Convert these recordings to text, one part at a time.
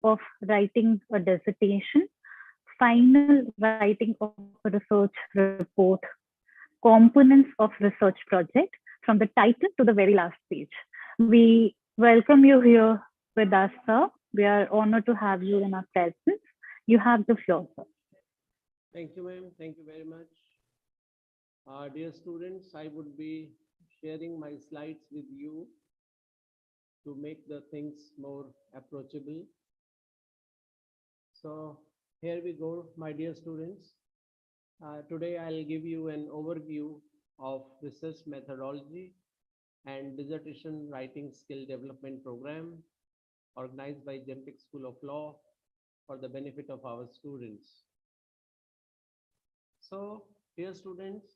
of writing a dissertation, final writing of a research report, components of research project, from the title to the very last page. We welcome you here with us, sir. We are honored to have you in our presence. You have the floor, sir. Thank you, ma'am. Thank you very much. Dear students, I would be sharing my slides with you to make the things more approachable. So here we go, my dear students. Today I'll give you an overview of research methodology and dissertation writing skill development program organized by GEMTEC School of Law for the benefit of our students. So, dear students,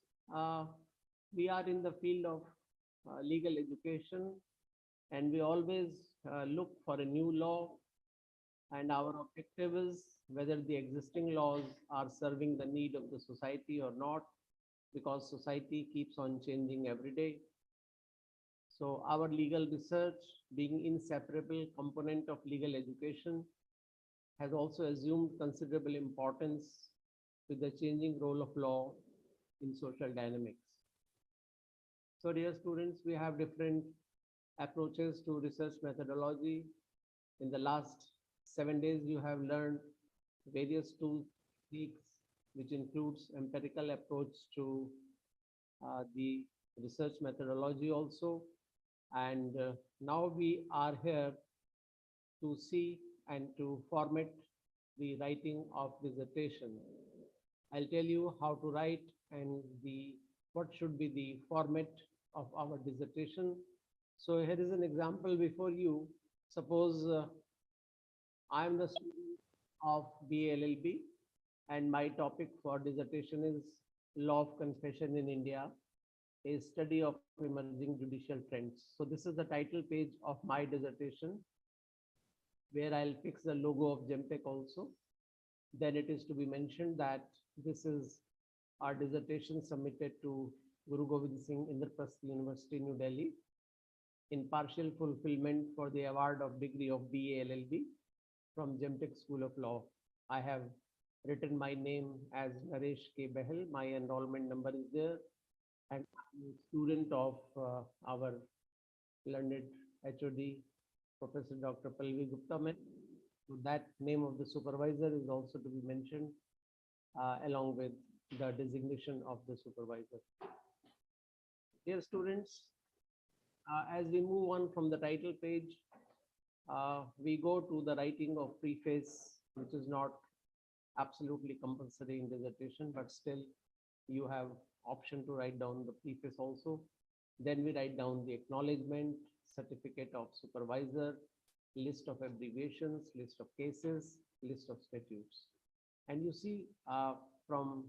we are in the field of legal education, and we always look for a new law, and our objective is whether the existing laws are serving the need of the society or not, because society keeps on changing every day. So our legal research, being inseparable component of legal education, has also assumed considerable importance with the changing role of law in social dynamics. So dear students, we have different approaches to research methodology. In the last 7 days, you have learned various tools, techniques, which includes empirical approach to the research methodology also. And now we are here to see and to format the writing of dissertation. I'll tell you how to write and what should be the format of our dissertation. So here is an example before you. Suppose I am the student of BA-LLB and my topic for dissertation is Law of Confession in India, a study of emerging judicial trends. So this is the title page of my dissertation, where I'll fix the logo of GEMTEC also. Then it is to be mentioned that this is our dissertation submitted to Guru Gobind Singh Indraprasth University, New Delhi, in partial fulfillment for the award of degree of BA-LLB from GEMTEC School of Law. I have written my name as Naresh K. Behel. My enrollment number is there. And I'm a student of our learned HOD, Professor Dr. Palvi Gupta. So that name of the supervisor is also to be mentioned along with the designation of the supervisor. Dear students, as we move on from the title page, we go to the writing of preface, which is not absolutely compulsory in dissertation, but still you have option to write down the preface also. Then we write down the acknowledgement, certificate of supervisor, list of abbreviations, list of cases, list of statutes. And you see from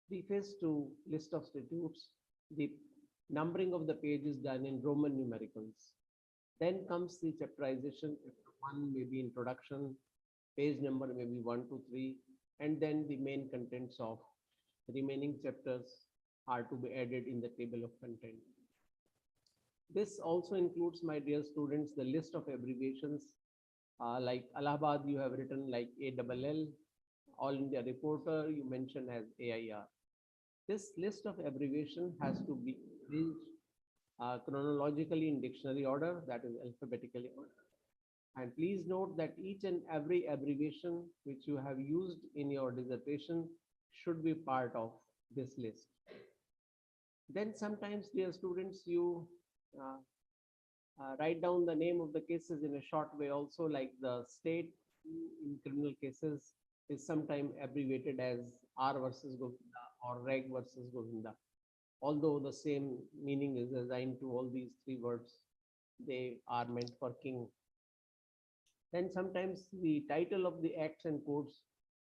preface to list of statutes, the numbering of the page is done in Roman numericals. Then comes the chapterization. Chapter 1 may be introduction, page number may be 1 to 3, and then the main contents of remaining chapters are to be added in the table of content. This also includes, my dear students, the list of abbreviations. Like Allahabad, you have written like ALL, All India Reporter, you mention as AIR. This list of abbreviation has to be arranged chronologically in dictionary order, that is alphabetically ordered. And please note that each and every abbreviation which you have used in your dissertation should be part of this list. Then sometimes, dear students, you write down the name of the cases in a short way also, like the state in criminal cases is sometimes abbreviated as R versus Govinda or Reg versus Govinda. Although the same meaning is assigned to all these three words, they are meant for king. Then sometimes the title of the acts and codes,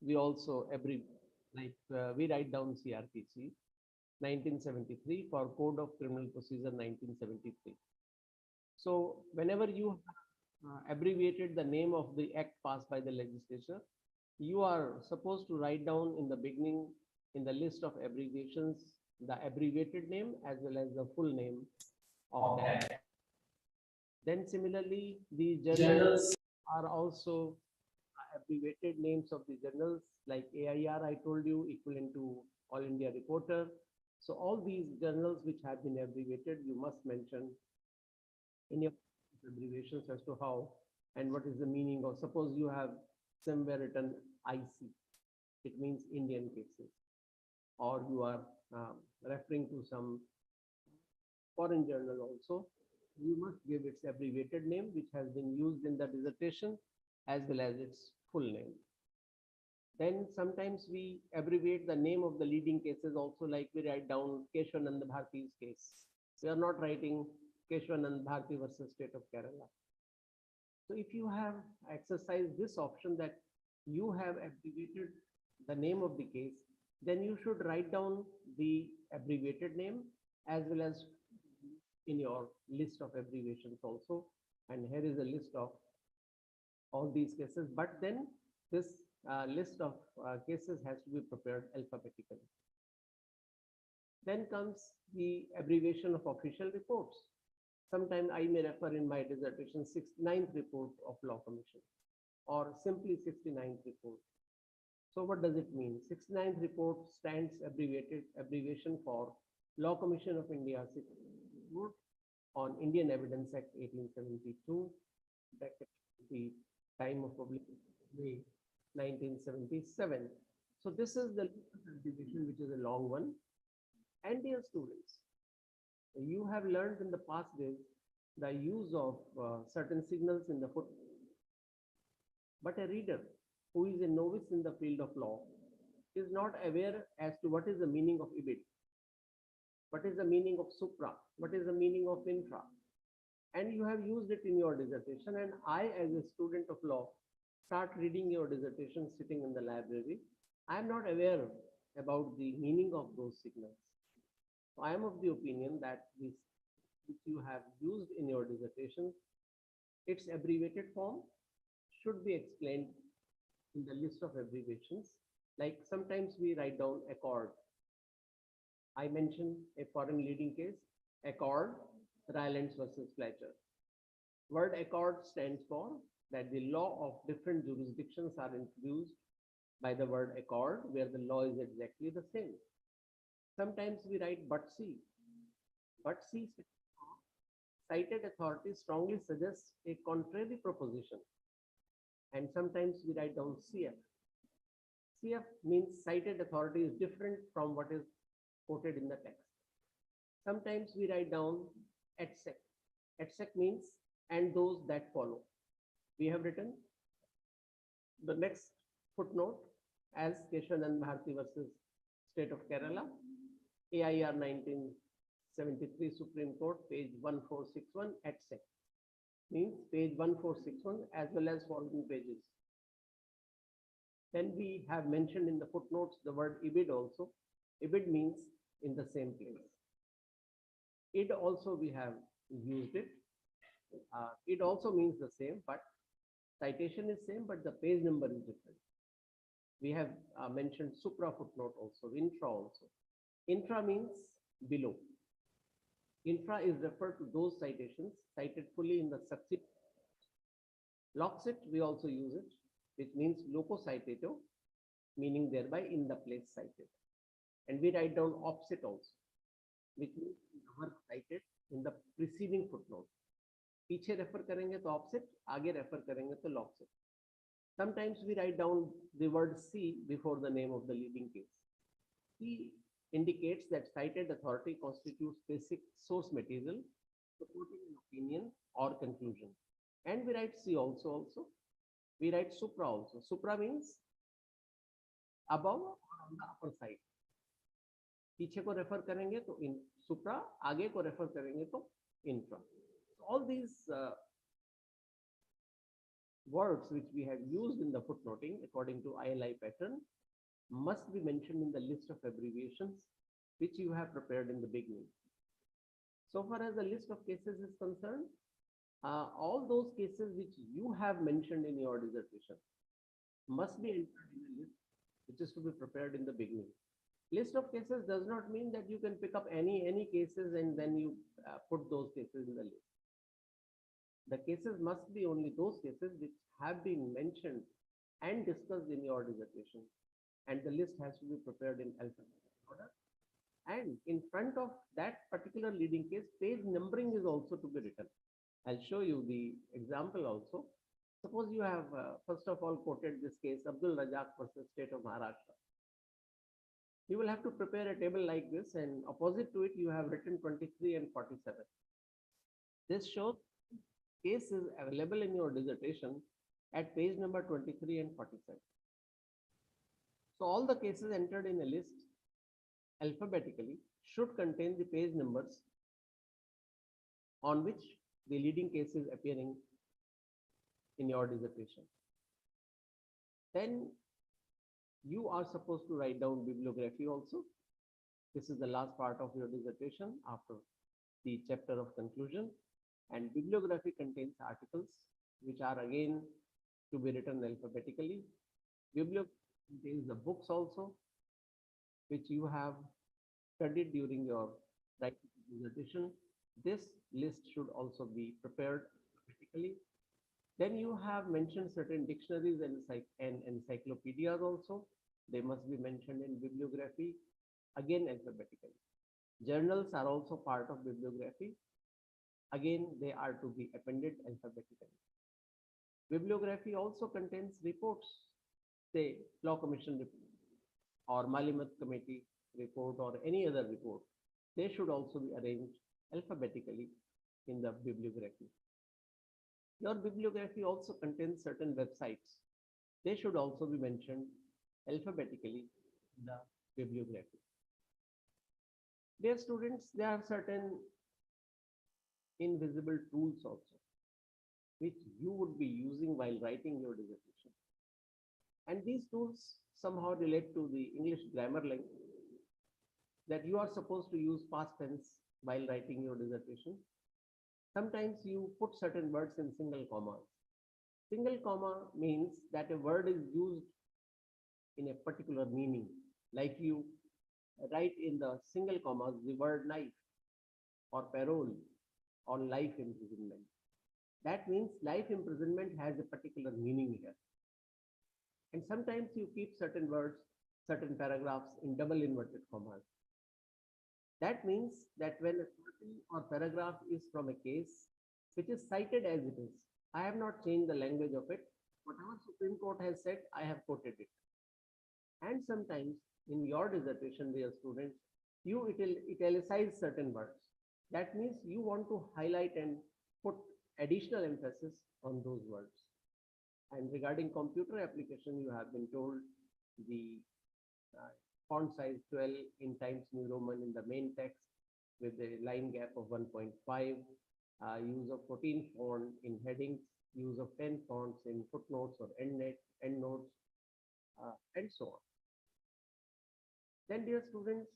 we also abbreviate, like we write down CRPC 1973 for Code of Criminal Procedure 1973. So whenever you abbreviated the name of the act passed by the legislature, you are supposed to write down in the beginning in the list of abbreviations the abbreviated name as well as the full name of that. Then similarly, the journals are also abbreviated names of the journals like AIR, I told you, equivalent to All India Reporter. So all these journals which have been abbreviated, you must mention in your abbreviations as to how and what is the meaning of. Suppose you have somewhere written IC, it means Indian cases, or you are referring to some foreign journal also, you must give its abbreviated name which has been used in the dissertation as well as its full name. Then sometimes we abbreviate the name of the leading cases also, like we write down Keshwanand Bharti's case. We are not writing Keshwanand Bharti versus State of Kerala. So if you have exercised this option that you have abbreviated the name of the case, then you should write down the abbreviated name as well as in your list of abbreviations also. And here is a list of all these cases, but then this list of cases has to be prepared alphabetically. Then comes the abbreviation of official reports. Sometimes I may refer in my dissertation 69th report of Law Commission or simply 69th report. So what does it mean? 69th report stands abbreviation for Law Commission of India report on Indian Evidence Act 1872, the time of publication, May 1977. So this is the abbreviation, which is a long one. And dear students, you have learned in the past days the use of certain signals in the footnote. But a reader who is a novice in the field of law is not aware as to what is the meaning of IBID, what is the meaning of supra, what is the meaning of infra. And you have used it in your dissertation, and I, as a student of law, start reading your dissertation sitting in the library. I am not aware about the meaning of those signals. So I am of the opinion that this, which you have used in your dissertation, its abbreviated form should be explained in the list of abbreviations. Like sometimes we write down accord. I mentioned a foreign leading case, accord, Rylands versus Fletcher. Word accord stands for that the law of different jurisdictions are introduced by the word accord, where the law is exactly the same. Sometimes we write but see. But see, cited authority strongly suggests a contrary proposition. And sometimes we write down CF. CF means cited authority is different from what is quoted in the text. Sometimes we write down etc. Etc means and those that follow. We have written the next footnote as Keshwanand Bharti versus State of Kerala, AIR 1973 Supreme Court, page 1461, etc. Means page 1461 as well as following pages. Then we have mentioned in the footnotes the word IBID also. IBID means in the same place. Id also we have used it. It also means the same, but citation is same, but the page number is different. We have mentioned Supra Footnote also, infra also. Infra means below. Infra is referred to those citations cited fully in the subsequent. Loxit, we also use it, which means loco citato, meaning thereby in the place cited. And we write down opposite also, which means the work cited in the preceding footnote. पीछे refer करेंगे तो opposite, आगे refer करेंगे तो loxit. Sometimes we write down the word C before the name of the leading case. C indicates that cited authority constitutes basic source material supporting an opinion or conclusion. And we write C also. We write supra also. Supra means above or on the upper side. पीछे को refer करेंगे तो in supra, आगे को refer करेंगे तो infra. So all these words which we have used in the footnoting according to ILI pattern must be mentioned in the list of abbreviations which you have prepared in the beginning. So far as the list of cases is concerned, all those cases which you have mentioned in your dissertation must be entered in a list which is to be prepared in the beginning. List of cases does not mean that you can pick up any cases and then you put those cases in the list. The cases must be only those cases which have been mentioned and discussed in your dissertation, and the list has to be prepared in alphabetical order. And in front of that particular leading case, page numbering is also to be written. I'll show you the example also. Suppose you have, first of all, quoted this case, Abdul Razak versus State of Maharashtra. You will have to prepare a table like this, and opposite to it, you have written 23 and 47. This shows case is available in your dissertation at page number 23 and 47. So all the cases entered in a list alphabetically should contain the page numbers on which the leading case is appearing in your dissertation. Then you are supposed to write down bibliography also. This is the last part of your dissertation after the chapter of conclusion. And bibliography contains articles which are again to be written alphabetically. Bibliography contains the books also which you have studied during your writing dissertation. This list should also be prepared alphabetically. Then you have mentioned certain dictionaries and encyclopedias also. They must be mentioned in bibliography, again alphabetically. Journals are also part of bibliography. Again, they are to be appended alphabetically. Bibliography also contains reports, say Law Commission report or Malimat Committee report or any other report. They should also be arranged alphabetically in the bibliography. Your bibliography also contains certain websites. They should also be mentioned alphabetically in the bibliography. Dear students, there are certain invisible tools also, which you would be using while writing your dissertation. And these tools somehow relate to the English grammar language, that you are supposed to use past tense while writing your dissertation. Sometimes you put certain words in single commas. Single comma means that a word is used in a particular meaning, like you write in the single commas the word knife or parole or life imprisonment. That means life imprisonment has a particular meaning here. And sometimes you keep certain words, certain paragraphs in double inverted commas. That means that when a party or paragraph is from a case which is cited as it is, I have not changed the language of it. Whatever Supreme Court has said, I have quoted it. And sometimes in your dissertation, dear students, you italicize certain words. That means you want to highlight and put additional emphasis on those words. And regarding computer application, you have been told the font size 12 in Times New Roman in the main text with a line gap of 1.5, use of 14 font in headings, use of 10 fonts in footnotes or endnotes, and so on. Then, dear students,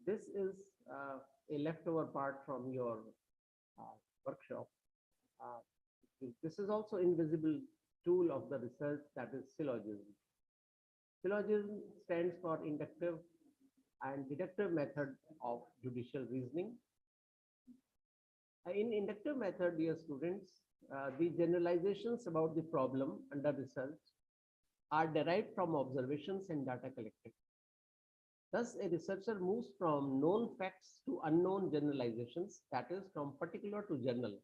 this is a leftover part from your workshop. This is also invisible tool of the research, that is syllogism. Syllogism stands for inductive and deductive method of judicial reasoning. In inductive method, dear students, the generalizations about the problem under research are derived from observations and data collected. Thus, a researcher moves from known facts to unknown generalizations, that is, from particular to general.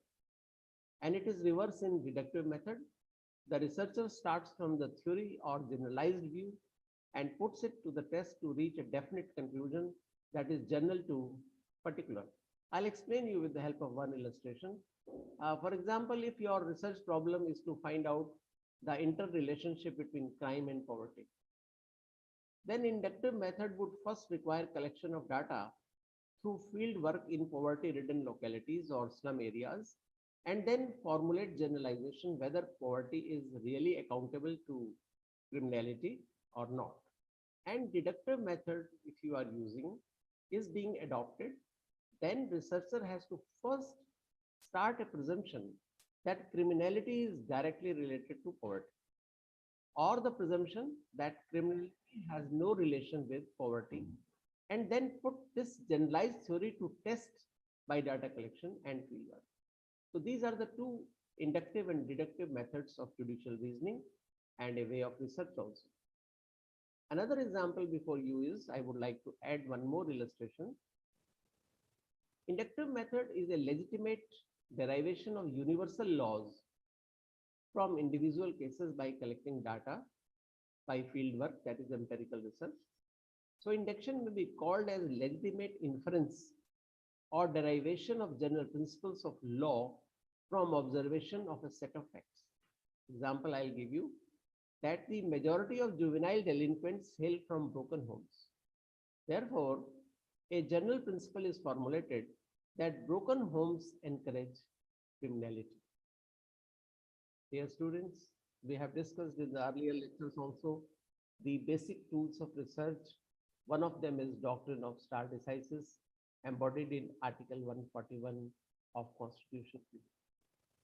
And it is reverse in deductive method. The researcher starts from the theory or generalized view and puts it to the test to reach a definite conclusion that is general to particular. I'll explain you with the help of one illustration. For example, if your research problem is to find out the interrelationship between crime and poverty, then inductive method would first require collection of data through field work in poverty-ridden localities or slum areas, and then formulate generalization whether poverty is really accountable to criminality or not. And deductive method, if you are using, is being adopted, then researcher has to first start a presumption that criminality is directly related to poverty, or the presumption that criminality has no relation with poverty, and then put this generalized theory to test by data collection and fieldwork. So these are the two inductive and deductive methods of judicial reasoning, and a way of research also. Another example before you is, I would like to add one more illustration. Inductive method is a legitimate derivation of universal laws from individual cases by collecting data by field work, that is empirical research. So induction may be called as legitimate inference or derivation of general principles of law from observation of a set of facts. Example I'll give you, that the majority of juvenile delinquents hail from broken homes. Therefore, a general principle is formulated that broken homes encourage criminality. Dear students, we have discussed in the earlier lectures also the basic tools of research. One of them is doctrine of stare decisis, embodied in Article 141 of Constitution.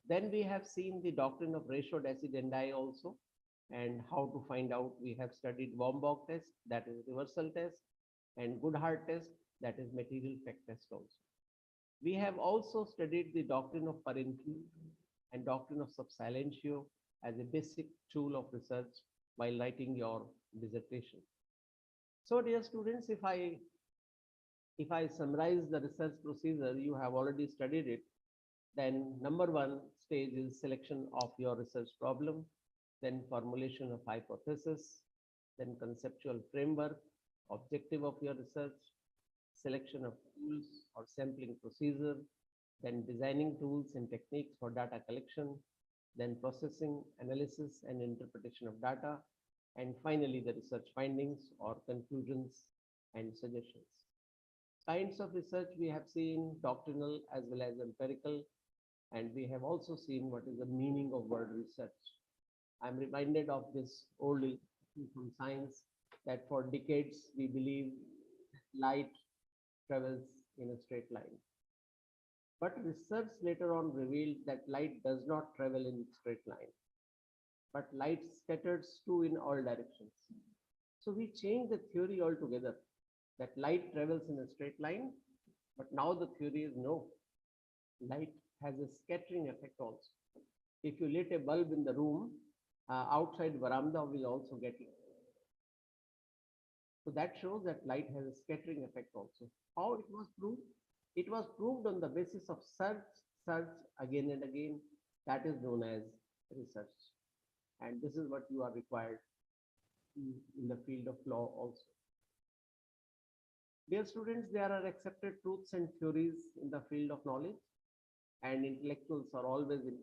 Then we have seen the doctrine of ratio decidendi also, and how to find out. We have studied Womburg test, that is reversal test, and Goodhart test, that is material fact test also. We have also studied the doctrine of parency and doctrine of sub silentio as a basic tool of research while writing your dissertation. So dear students, if I summarize the research procedure, you have already studied it. Then number one stage is selection of your research problem, then formulation of hypothesis, then conceptual framework, objective of your research, selection of tools or sampling procedure, then designing tools and techniques for data collection, then processing, analysis, and interpretation of data, and finally the research findings or conclusions and suggestions. Kinds of research we have seen doctrinal as well as empirical, and we have also seen what is the meaning of word research. I'm reminded of this old from science that for decades we believe light travels in a straight line. But research later on revealed that light does not travel in a straight line, but light scatters too in all directions. So we changed the theory altogether, that light travels in a straight line, but now the theory is no, light has a scattering effect also. If you lit a bulb in the room, outside veranda will also get lit. So that shows that light has a scattering effect also. How it was proved? It was proved on the basis of search again and again. That is known as research. And this is what you are required in the field of law also. Dear students, there are accepted truths and theories in the field of knowledge, and intellectuals are always to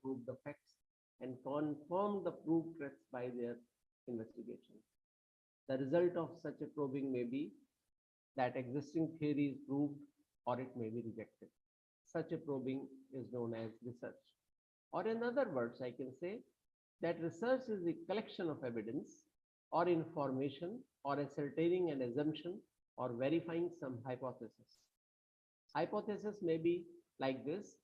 prove the facts and confirm the proved truths by their investigation. The result of such a probing may be that existing theory is proved or it may be rejected. Such a probing is known as research. Or in other words, I can say that research is the collection of evidence or information or ascertaining an assumption or verifying some hypothesis. Hypothesis may be like this,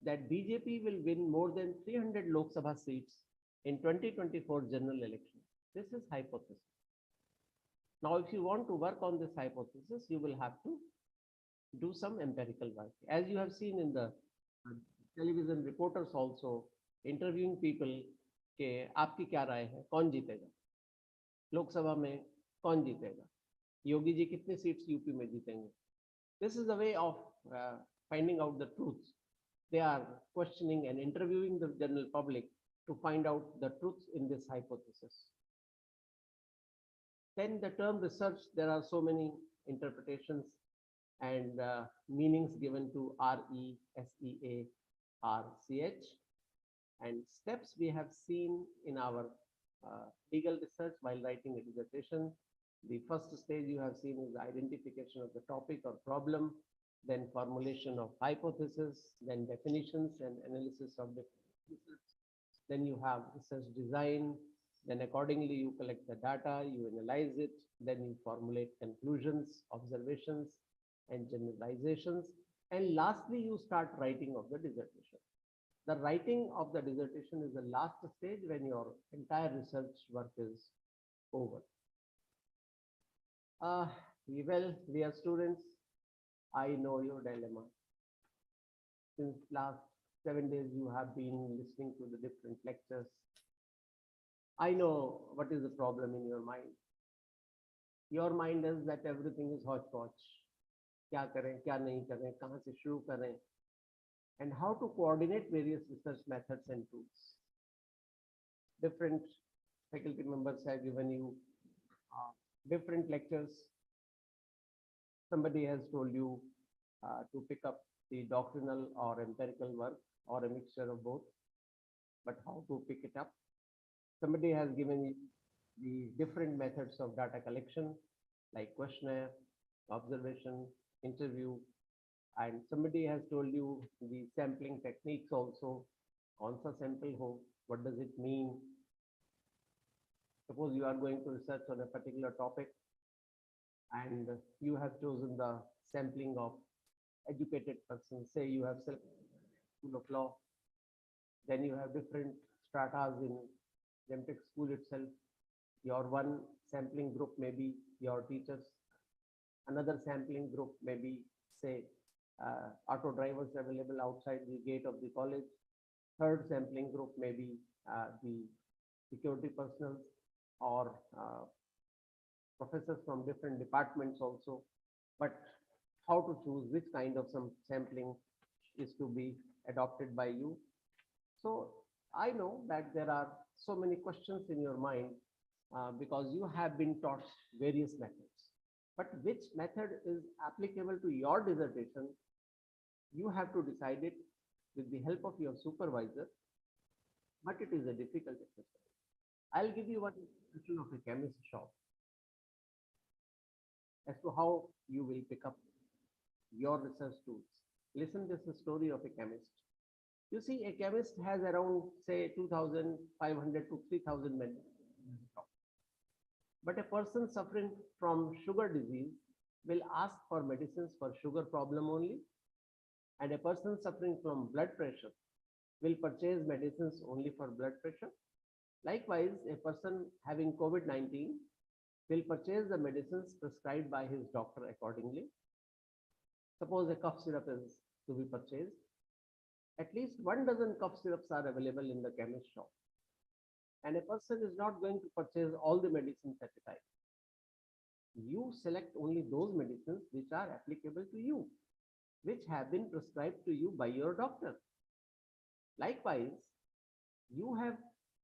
that BJP will win more than 300 Lok Sabha seats in 2024 general election. This is hypothesis. Now, if you want to work on this hypothesis, you will have to do some empirical work. As you have seen in the television reporters also interviewing people कि आपकी क्या राय है, कौन जीतेगा, लोकसभा में कौन जीतेगा, योगी जी कितनी सीट्स यूपी में जीतेंगे. This is the way of finding out the truths. They are questioning and interviewing the general public to find out the truth in this hypothesis. Then the term research, there are so many interpretations and meanings given to RESEARCH, and steps we have seen in our legal research while writing a dissertation. The first stage you have seen is the identification of the topic or problem, then formulation of hypothesis, then definitions and analysis of the research. Then you have research design, then accordingly you collect the data, you analyze it, then you formulate conclusions, observations, and generalizations. And lastly, you start writing of the dissertation. The writing of the dissertation is the last stage when your entire research work is over. Well, dear students, I know your dilemma. Since last 7 days you have been listening to the different lectures. I know what is the problem in your mind. Your mind is that everything is hodgepodge. क्या करें, क्या नहीं करें, कहाँ से शुरू करें, and how to coordinate various research methods and tools. Different faculty members have given you different lectures. Somebody has told you to pick up the doctrinal or empirical work or a mixture of both, but how to pick it up. Somebody has given you the different methods of data collection, like questionnaire, observation, interview, and somebody has told you the sampling techniques also. कौन सा sample हो, what does it mean? Suppose you are going to research on a particular topic and you have chosen the sampling of educated persons. Say you have selected School of Law, then you have different stratas in Gentech school itself. Your one sampling group may be your teachers. Another sampling group may be, say, auto drivers available outside the gate of the college. Third sampling group may be the security personnel or professors from different departments also. But how to choose which kind of some sampling is to be adopted by you? So I know that there are so many questions in your mind because you have been taught various methods. But which method is applicable to your dissertation, you have to decide it with the help of your supervisor, but it is a difficult exercise. I'll give you one illustration of a chemist shop as to how you will pick up your research tools. Listen, this is the story of a chemist. You see, a chemist has around, say, 2,500 to 3,000 medicines. But a person suffering from sugar disease will ask for medicines for sugar problem only. And a person suffering from blood pressure will purchase medicines only for blood pressure. Likewise, a person having COVID-19 will purchase the medicines prescribed by his doctor accordingly. Suppose a cough syrup is to be purchased. At least 12 cough syrups are available in the chemist shop. And a person is not going to purchase all the medicines at a time. You select only those medicines which are applicable to you, which have been prescribed to you by your doctor. Likewise, you have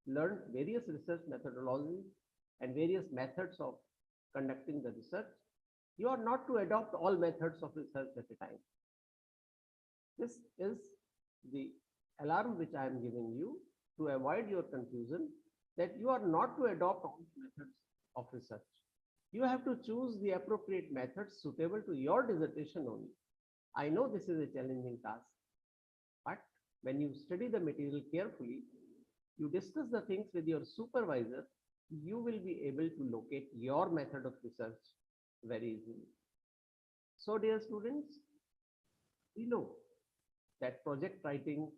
learned various research methodologies and various methods of conducting the research. You are not to adopt all methods of research at a time. This is the alarm which I am giving you to avoid your confusion that you are not to adopt all methods of research. You have to choose the appropriate methods suitable to your dissertation only. I know this is a challenging task, but when you study the material carefully, you discuss the things with your supervisor, you will be able to locate your method of research very easily. So, dear students, we know that project writing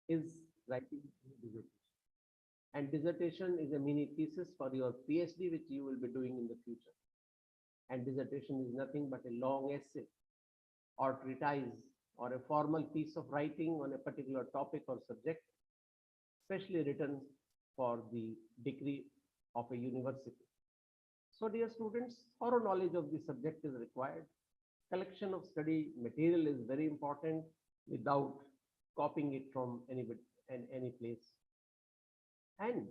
is writing dissertation. And dissertation is a mini thesis for your PhD, which you will be doing in the future. And dissertation is nothing but a long essay or treatise or a formal piece of writing on a particular topic or subject, specially written for the degree of a university. So, dear students, thorough knowledge of the subject is required. Collection of study material is very important without copying it from anybody and any place. And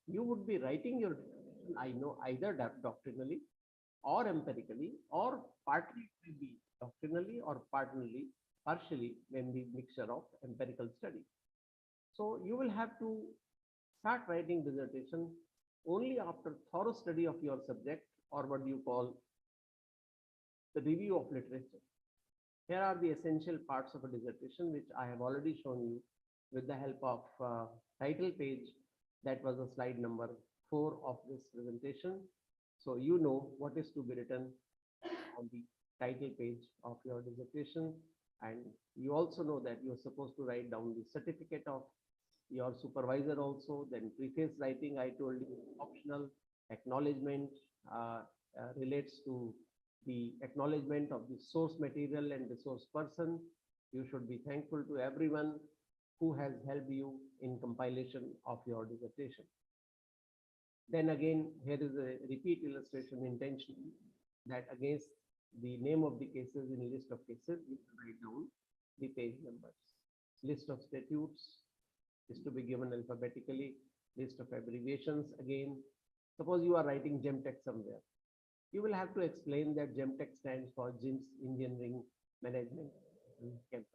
you would be writing your dissertation, I know, either doctrinally or empirically, or partly it will be doctrinally or partially when the mixture of empirical study. So you will have to start writing dissertation only after thorough study of your subject, or what you call the review of literature. Here are the essential parts of a dissertation, which I have already shown you with the help of title page. That was the slide number 4 of this presentation. So you know what is to be written on the title page of your dissertation. And you also know that you're supposed to write down the certificate of your supervisor also. Then preface writing, I told you, optional. Acknowledgement relates to the acknowledgement of the source material and the source person. You should be thankful to everyone who has helped you in compilation of your dissertation. Then again, here is a repeat illustration intentionally that against the name of the cases in list of cases, we write down the page numbers. List of statutes is to be given alphabetically. List of abbreviations again. Suppose you are writing GEMTech somewhere. You will have to explain that GEMTech stands for GIMS Engineering Management Campus.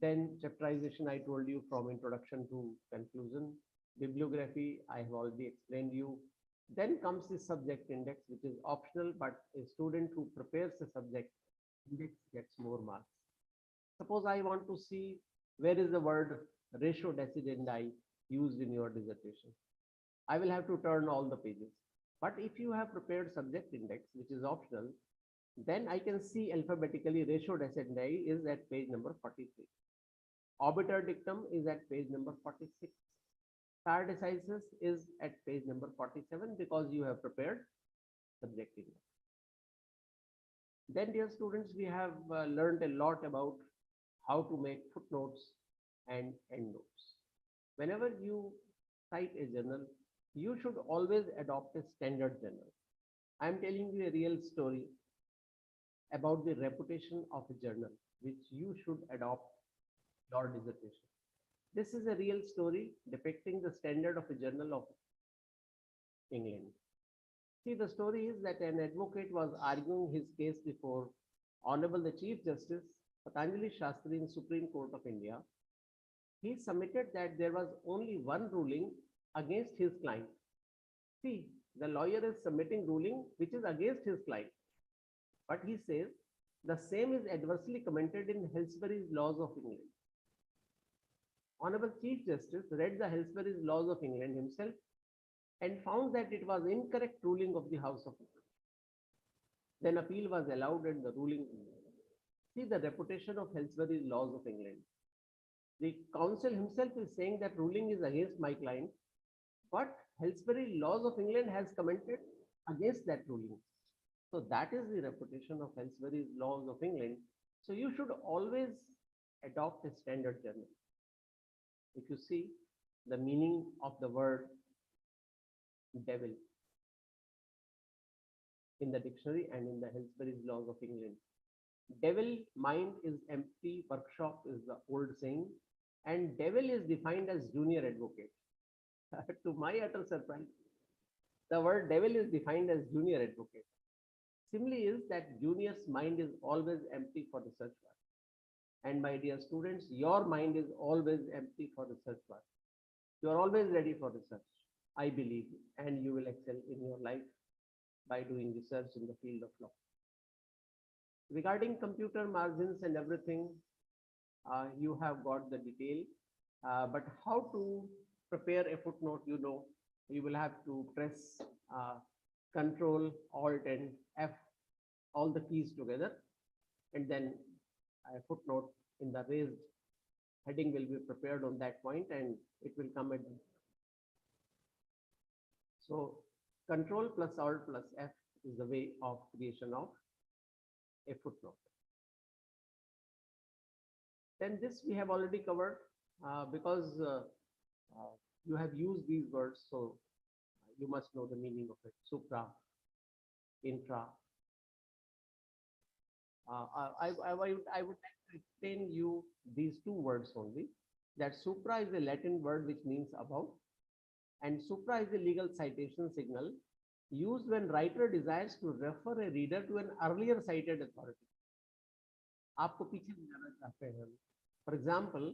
Then chapterization, I told you from introduction to conclusion. Bibliography, I have already explained you. Then comes the subject index, which is optional, but a student who prepares a subject index gets more marks. Suppose I want to see where is the word ratio decidendi used in your dissertation. I will have to turn all the pages. But if you have prepared subject index, which is optional, then I can see alphabetically ratio decidendi is at page number 43. Obiter dictum is at page number 46. Stare decisis is at page number 47 because you have prepared subject index. Then, dear students, we have learned a lot about how to make footnotes and endnotes. Whenever you cite a journal, you should always adopt a standard journal. I am telling you a real story about the reputation of a journal, which you should adopt your dissertation. This is a real story depicting the standard of a journal of England. See, the story is that an advocate was arguing his case before Honorable the Chief Justice Patanjali Shastri in Supreme Court of India. He submitted that there was only one ruling against his client. See, the lawyer is submitting ruling which is against his client. But he says the same is adversely commented in Hillsbury's Laws of England. Honorable Chief Justice read the Hillsbury's Laws of England himself and found that it was incorrect ruling of the House of England. Then appeal was allowed and the ruling. See the reputation of Hillsbury's Laws of England. The counsel himself is saying that ruling is against my client, but Hillsbury Laws of England has commented against that ruling. So that is the reputation of Hillsbury's Laws of England. So you should always adopt a standard journal. If you see the meaning of the word devil in the dictionary and in the Hillsbury's Laws of England, devil mind is empty, workshop is the old saying, and devil is defined as junior advocate. To my utter surprise, the word devil is defined as junior advocate. Simile is that junior's mind is always empty for research work. And my dear students, your mind is always empty for research work. You are always ready for research, I believe, and you will excel in your life by doing research in the field of law. Regarding computer margins and everything, you have got the detail, but how to prepare a footnote, you know, you will have to press Control, Alt and F, all the keys together, and then a footnote in the raised heading will be prepared on that point and it will come at. So Control plus Alt plus F is the way of creation of a footnote. Then this we have already covered because you have used these words, so you must know the meaning of it. Supra, intra. I would like to explain you these two words only. That supra is a Latin word which means above, and supra is a legal citation signal used when writer desires to refer a reader to an earlier cited authority. आपको पीछे ले जाना चाहते हैं. For example,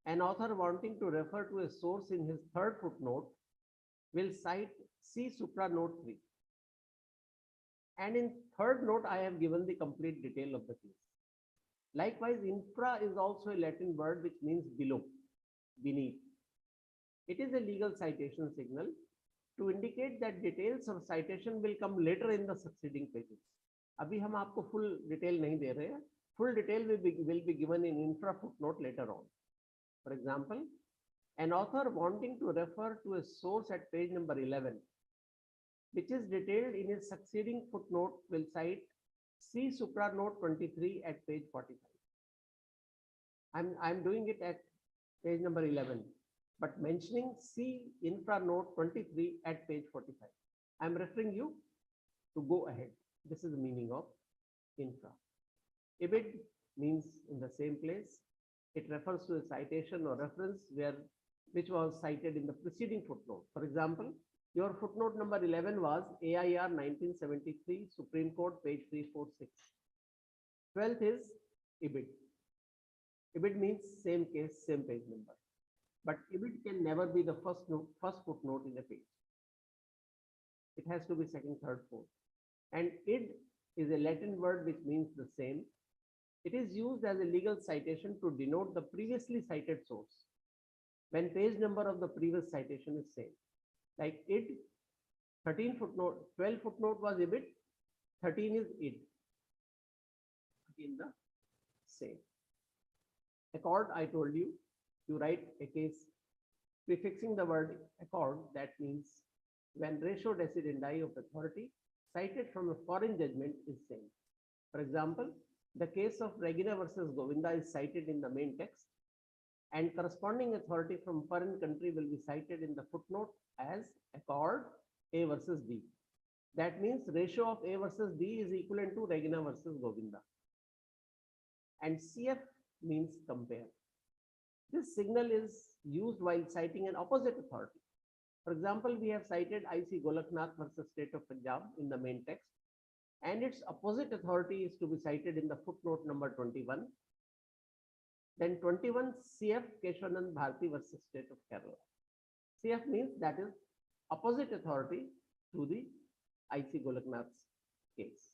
an author wanting to refer to a source in his third footnote will cite C supra note 3. And in third note, I have given the complete detail of the case. Likewise, infra is also a Latin word which means below, beneath. It is a legal citation signal to indicate that details of citation will come later in the succeeding pages. अभी हम आपको full detail नहीं दे रहे हैं. Full detail will be given in infra footnote later on. For example, an author wanting to refer to a source at page number 11, which is detailed in his succeeding footnote, will cite See Supra Note 23 at page 45. I'm doing it at page number 11, but mentioning C Infra Note 23 at page 45. I'm referring you to go ahead. This is the meaning of infra. Ibid means in the same place. It refers to a citation or reference which was cited in the preceding footnote. For example, your footnote number 11 was AIR 1973, Supreme Court, page 346. 12th is Ibid. Ibid means same case, same page number. But Ibid can never be the first footnote in a page. It has to be second, third, fourth. And id is a Latin word which means the same. It is used as a legal citation to denote the previously cited source when page number of the previous citation is same. Like id, 13 footnote, 12 footnote was ibid, 13 is id. In the same. Accord, I told you, you write a case prefixing the word accord, that means when ratio decidendi of authority cited from a foreign judgment is same. For example, the case of Regina versus Govinda is cited in the main text, and corresponding authority from foreign country will be cited in the footnote as accord A versus D. That means ratio of A versus D is equivalent to Regina versus Govinda. And CF means compare. This signal is used while citing an opposite authority. For example, we have cited IC Golaknath versus State of Punjab in the main text, and its opposite authority is to be cited in the footnote number 21. Then 21 CF Keshavanand Bharti versus State of Kerala. CF means that is opposite authority to the IC Golaknath's case.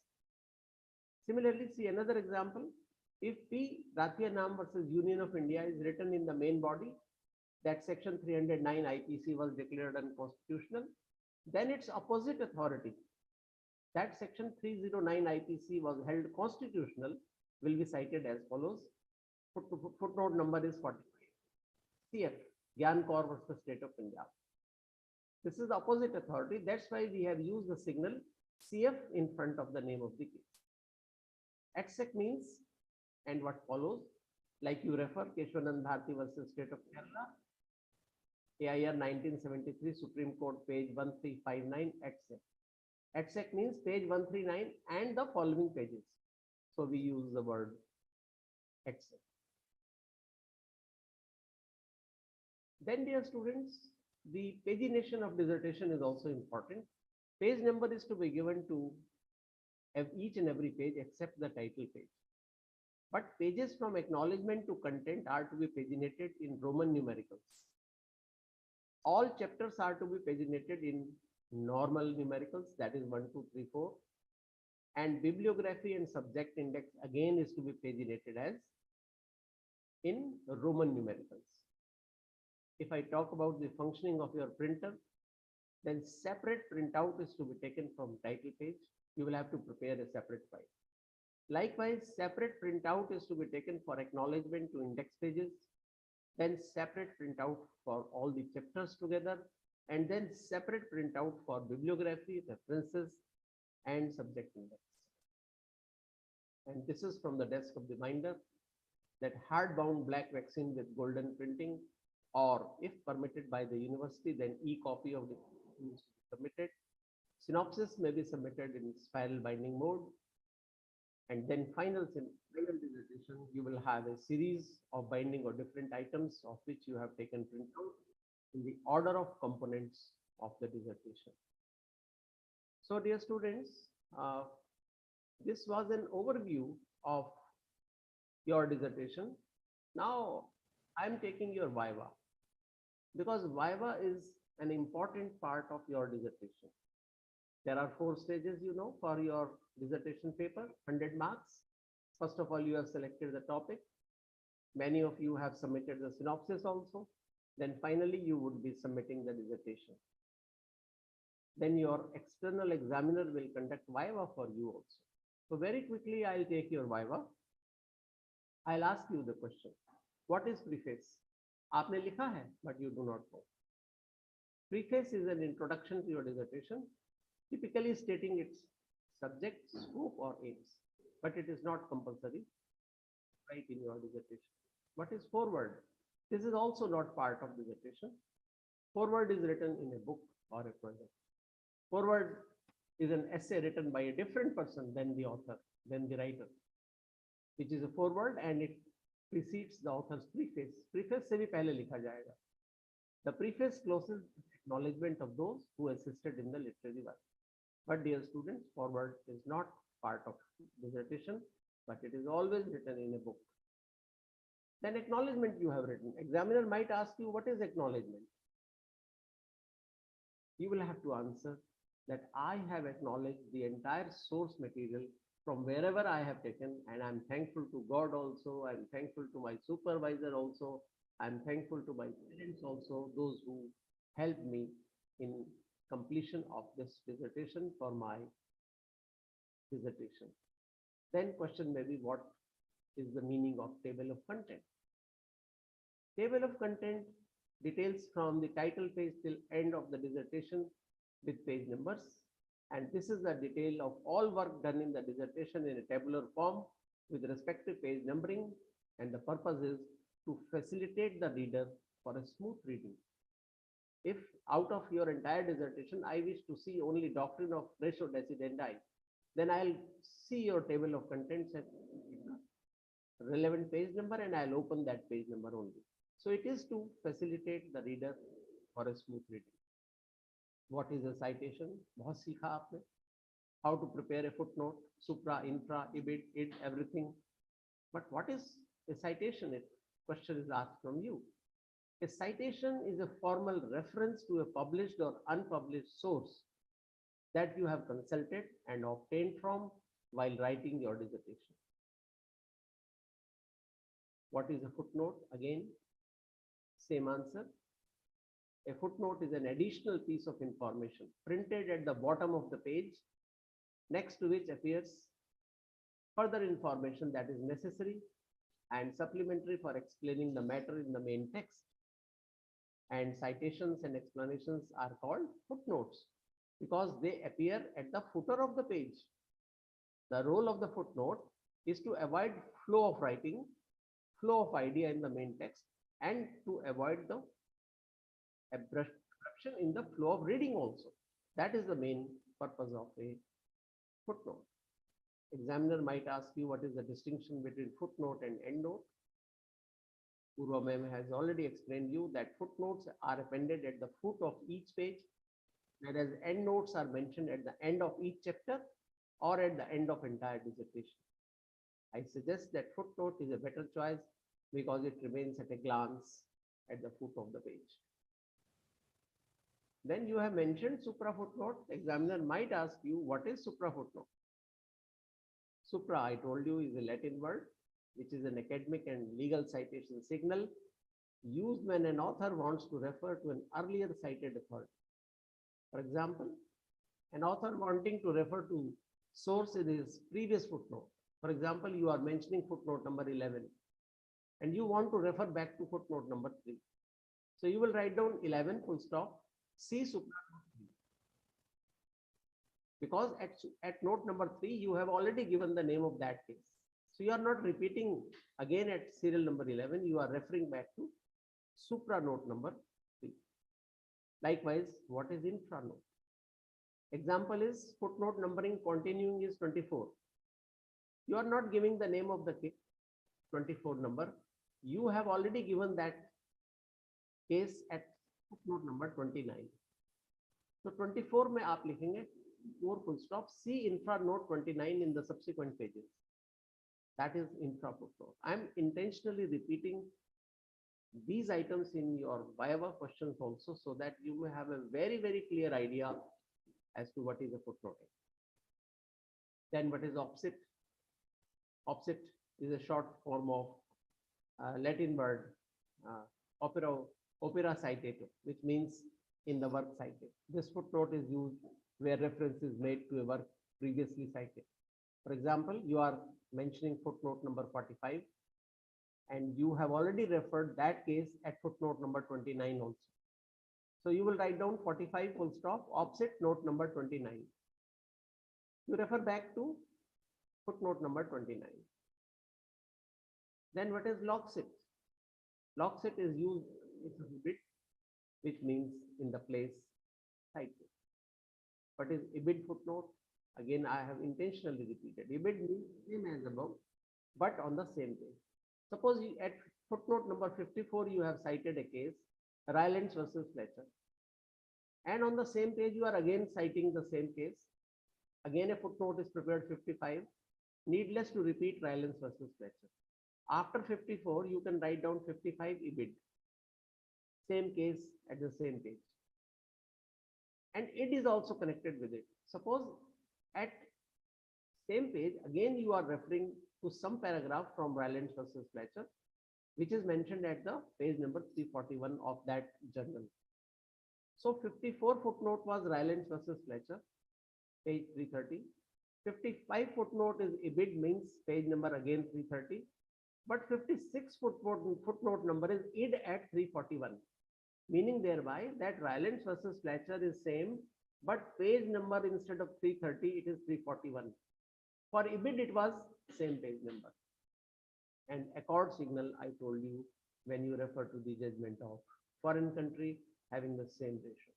Similarly, see another example. If P Rathianam versus Union of India is written in the main body, that section 309 IPC was declared unconstitutional, then its opposite authority, that section 309 IPC was held constitutional, will be cited as follows. Footnote number is 45. CF, Gyan Kaur versus State of Punjab. This is the opposite authority. That's why we have used the signal CF in front of the name of the case. Exec means and what follows, like you refer Keshavanand Bharti versus State of Kerala, AIR 1973, Supreme Court, page 1359, etc. Exec means page 139 and the following pages. So we use the word exec. Then, dear students, the pagination of dissertation is also important. Page number is to be given to each and every page except the title page. But pages from acknowledgement to content are to be paginated in Roman numericals. All chapters are to be paginated in normal numericals, that is 1, 2, 3, 4. And bibliography and subject index again is to be paginated as in Roman numericals. If I talk about the functioning of your printer, then separate printout is to be taken from title page. You will have to prepare a separate file. Likewise, separate printout is to be taken for acknowledgement to index pages, then separate printout for all the chapters together, and then separate printout for bibliography, references, and subject index. And this is from the desk of the binder, that hardbound black vaccine with golden printing, or if permitted by the university, then e-copy of the is submitted. Synopsis may be submitted in spiral binding mode. And then final dissertation, you will have a series of binding or different items of which you have taken printout in the order of components of the dissertation. So, dear students, this was an overview of your dissertation. Now, I'm taking your viva, because viva is an important part of your dissertation. There are 4 stages, you know, for your dissertation paper, 100 marks. First of all, you have selected the topic. Many of you have submitted the synopsis also. Then finally, you would be submitting the dissertation. Then your external examiner will conduct viva for you also. So very quickly, I'll take your viva. I'll ask you the question. What is preface? आपने लिखा है, but you do not know. Preface is an introduction to your dissertation, typically stating its subject, scope, or aims. but it is not compulsory, right, in your dissertation. What is foreword? This is also not part of dissertation. Foreword is written in a book or a project. Foreword is an essay written by a different person than the author, than the writer, which is a foreword, and it precedes the author's preface. Preface से भी पहले लिखा जाएगा. The preface closes acknowledgement of those who assisted in the literary work. But dear students, foreword is not part of dissertation, but it is always written in a book. Then acknowledgement you have written. Examiner might ask you, what is acknowledgement? You will have to answer that I have acknowledged the entire source material from wherever I have taken, and I'm thankful to God also, I'm thankful to my supervisor also, I'm thankful to my parents also, those who helped me in completion of this dissertation for my dissertation. Then question may be, what is the meaning of table of content? Table of content details from the title page till end of the dissertation with page numbers. And this is the detail of all work done in the dissertation in a tabular form with respective page numbering. And the purpose is to facilitate the reader for a smooth reading. If out of your entire dissertation, I wish to see only doctrine of ratio decidendi, then I'll see your table of contents at relevant page number, and I'll open that page number only. So it is to facilitate the reader for a smooth reading. What is a citation? बहुत सीखा आपने. How to prepare a footnote, supra, infra, ibid, id, everything. But what is a citation? If question is asked from you. A citation is a formal reference to a published or unpublished source that you have consulted and obtained from while writing your dissertation. What is a footnote? Again, same answer. A footnote is an additional piece of information printed at the bottom of the page, next to which appears further information that is necessary and supplementary for explaining the matter in the main text. And citations and explanations are called footnotes because they appear at the footer of the page. The role of the footnote is to avoid flow of writing, flow of idea in the main text, and to avoid the abruption in the flow of reading also. That is the main purpose of a footnote. Examiner might ask you, what is the distinction between footnote and endnote? Purva ma'am has already explained you that footnotes are appended at the foot of each page, whereas endnotes are mentioned at the end of each chapter or at the end of entire dissertation. I suggest that footnote is a better choice because it remains at a glance at the foot of the page. Then you have mentioned supra footnote. Examiner might ask you, what is supra footnote? Supra, I told you, is a Latin word, which is an academic and legal citation signal used when an author wants to refer to an earlier cited authority. For example, an author wanting to refer to source in his previous footnote. For example, you are mentioning footnote number 11, and you want to refer back to footnote number 3. So you will write down 11 full stop, see supra note 3. Because at note number 3, you have already given the name of that case. So you are not repeating again at serial number 11, you are referring back to supra note number 3. Likewise, what is infra note? Example is footnote numbering continuing is 24. You are not giving the name of the case, 24 number. You have already given that case at footnote number 29. So 24 में आप लिखेंगे 4 full stop, see infra note 29 in the subsequent pages. That is infra footnote. I am intentionally repeating these items in your Viva questions also, so that you may have a very, very clear idea as to what is a footnote. Then what is opposite? Opposite is a short form of Latin word opera citatum, which means in the work cited. This footnote is used where reference is made to a work previously cited. For example, you are mentioning footnote number 45, and you have already referred that case at footnote number 29 also. So you will write down 45 full stop, opposite note number 29. You refer back to footnote number 29. Then what is logsit? Logsit is used, it's a bit, which means in the place cited. What is ibid footnote? Again, I have intentionally repeated. Ibid means same as above, but on the same page. Suppose you, at footnote number 54, you have cited a case, Rylance versus Fletcher. And on the same page, you are again citing the same case. Again, a footnote is prepared 55. Needless to repeat Rylance versus Fletcher. After 54, you can write down 55 ibid. Same case at the same page. And it is also connected with it. Suppose at same page, again, you are referring to some paragraph from Rylance versus Fletcher, which is mentioned at the page number 341 of that journal. So 54 footnote was Rylance versus Fletcher, page 330. 55 footnote is ibid, means page number again 330. But 56 footnote number is id at 341, meaning thereby that Rylance versus Fletcher is same, but page number instead of 330, it is 341. For ibid, it was same page number. And accord signal, I told you, when you refer to the judgment of foreign country having the same ratio.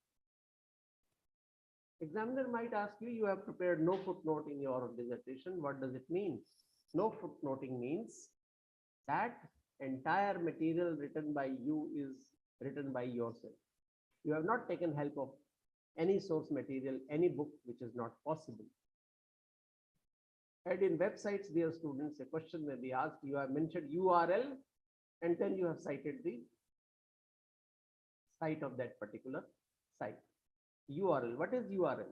Examiner might ask you, you have prepared no footnote in your dissertation. What does it mean? No footnoting means that entire material written by you is written by yourself. You have not taken help of any source material, any book, which is not possible. And in websites, dear students, a question may be asked. You have mentioned URL, and then you have cited the site of that particular site. URL. What is URL?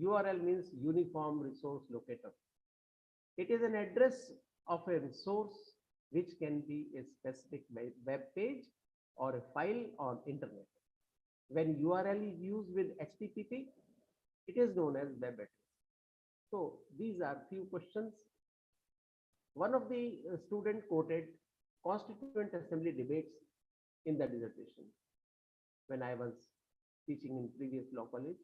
URL means Uniform Resource Locator. It is an address of a resource which can be a specific web page or a file on internet. When URL is used with HTTP, it is known as web address. So these are few questions. One of the student quoted Constituent Assembly debates in the dissertation when I was teaching in previous law college.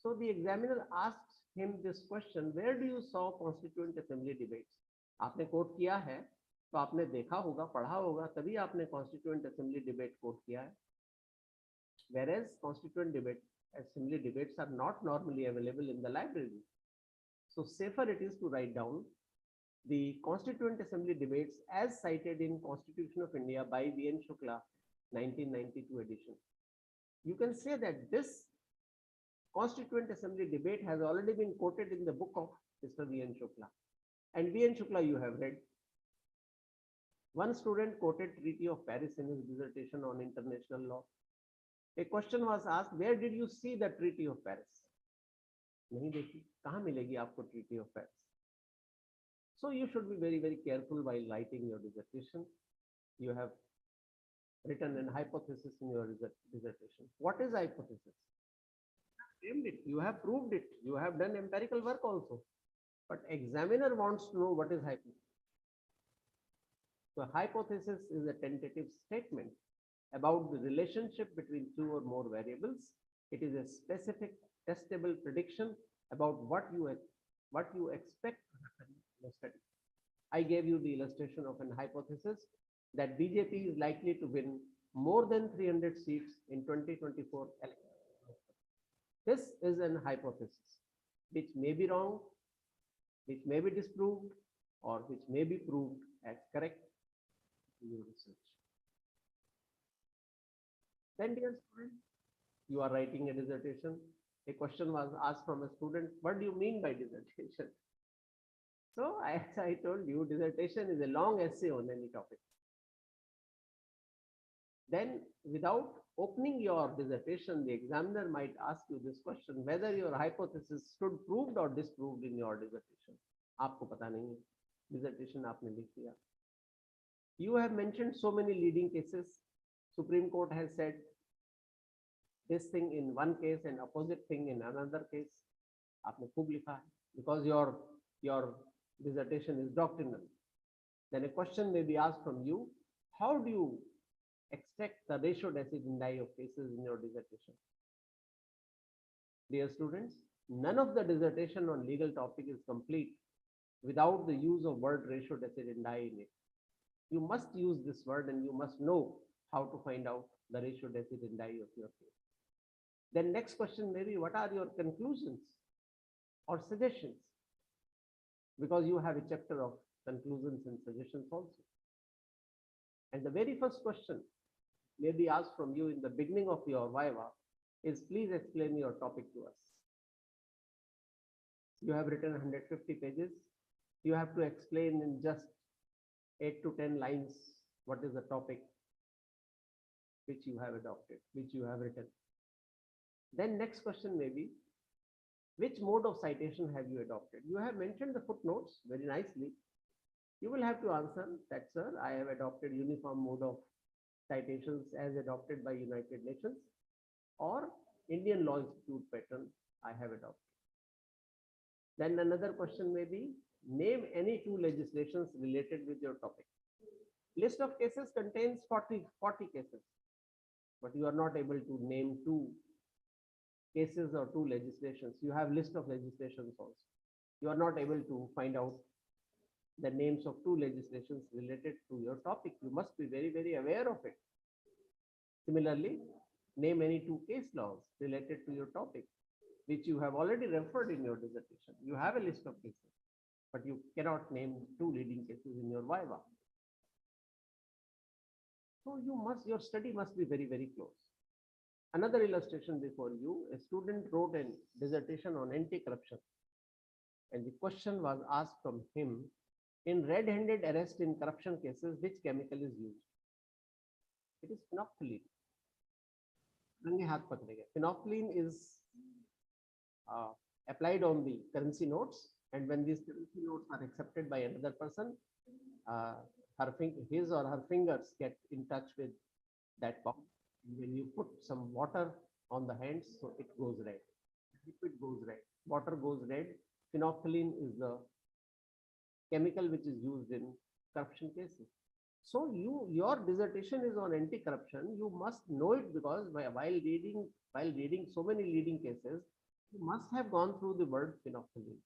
So the examiner asked him this question, where do you saw Constituent Assembly debates? आपने coat किया है तो आपने देखा होगा, पढ़ा होगा, तभी आपने Constituent Assembly debate कोट किया है. Whereas Constituent Assembly debates are not normally available in the library. So safer it is to write down the Constituent Assembly debates as cited in Constitution of India by V.N. Shukla, 1992 edition. You can say that this Constituent Assembly debate has already been quoted in the book of Mr. V.N. Shukla. And V.N. Shukla you have read. One student quoted Treaty of Paris in his dissertation on international law. A question was asked, where did you see the Treaty of Paris? नहीं देखी, कहाँ मिलेगी आपको Treaty of Paris? So you should be very, very careful while writing your dissertation. You have written an hypothesis in your dissertation. What is hypothesis? You have proved it. You have done empirical work also. But examiner wants to know what is hypothesis. So hypothesis is a tentative statement about the relationship between two or more variables. It is a specific testable prediction about what you expect to happen in a study. I gave you the illustration of an hypothesis that BJP is likely to win more than 300 seats in 2024 elections. This is an hypothesis which may be wrong, which may be disproved, or which may be proved as correct in your research. Then, dear student, you are writing a dissertation. A question was asked from a student, what do you mean by dissertation? So, as I told you, dissertation is a long essay on any topic. Then, without opening your dissertation, the examiner might ask you this question, whether your hypothesis stood proved or disproved in your dissertation. आपको पता नहीं है, dissertation आपने लिख दिया. You have mentioned so many leading cases. Supreme Court has said this thing in one case and opposite thing in another case. आपने खूब लिखा है, because your dissertation is doctrinal. Then a question may be asked from you, how do you extract the ratio decidendi of cases in your dissertation? Dear students, none of the dissertation on legal topic is complete without the use of word ratio decidendi in it. You must use this word and you must know how to find out the ratio decidendi of your case. Then next question may be, what are your conclusions or suggestions? Because you have a chapter of conclusions and suggestions also. And the very first question may be asked from you in the beginning of your viva is, please explain your topic to us. You have written 150 pages. You have to explain in just 8 to 10 lines what is the topic which you have adopted, which you have written. Then next question may be, which mode of citation have you adopted? You have mentioned the footnotes very nicely. You will have to answer that, sir, I have adopted uniform mode of citations as adopted by United Nations, or Indian Law Institute pattern I have adopted. Then another question may be, name any two legislations related with your topic. List of cases contains 40 cases, but you are not able to name two cases or two legislations. You have list of legislations also. You are not able to find out the names of two legislations related to your topic. You must be very, very aware of it. Similarly, name any two case laws related to your topic, which you have already referred in your dissertation. You have a list of cases, but you cannot name two leading cases in your viva. So your study must be very, very close. Another illustration before you, a student wrote a dissertation on anti-corruption, and the question was asked from him, in red-handed arrest in corruption cases, which chemical is used? It is phenolphthalein. Phenolphthalein is applied on the currency notes, and when these currency notes are accepted by another person, his or her fingers get in touch with that box. When you put some water on the hands, so it goes red. Liquid goes red, water goes red. Phenolphthalein is the chemical which is used in corruption cases. So your dissertation is on anti-corruption. You must know it, because while reading so many leading cases, you must have gone through the word phenolphthalein.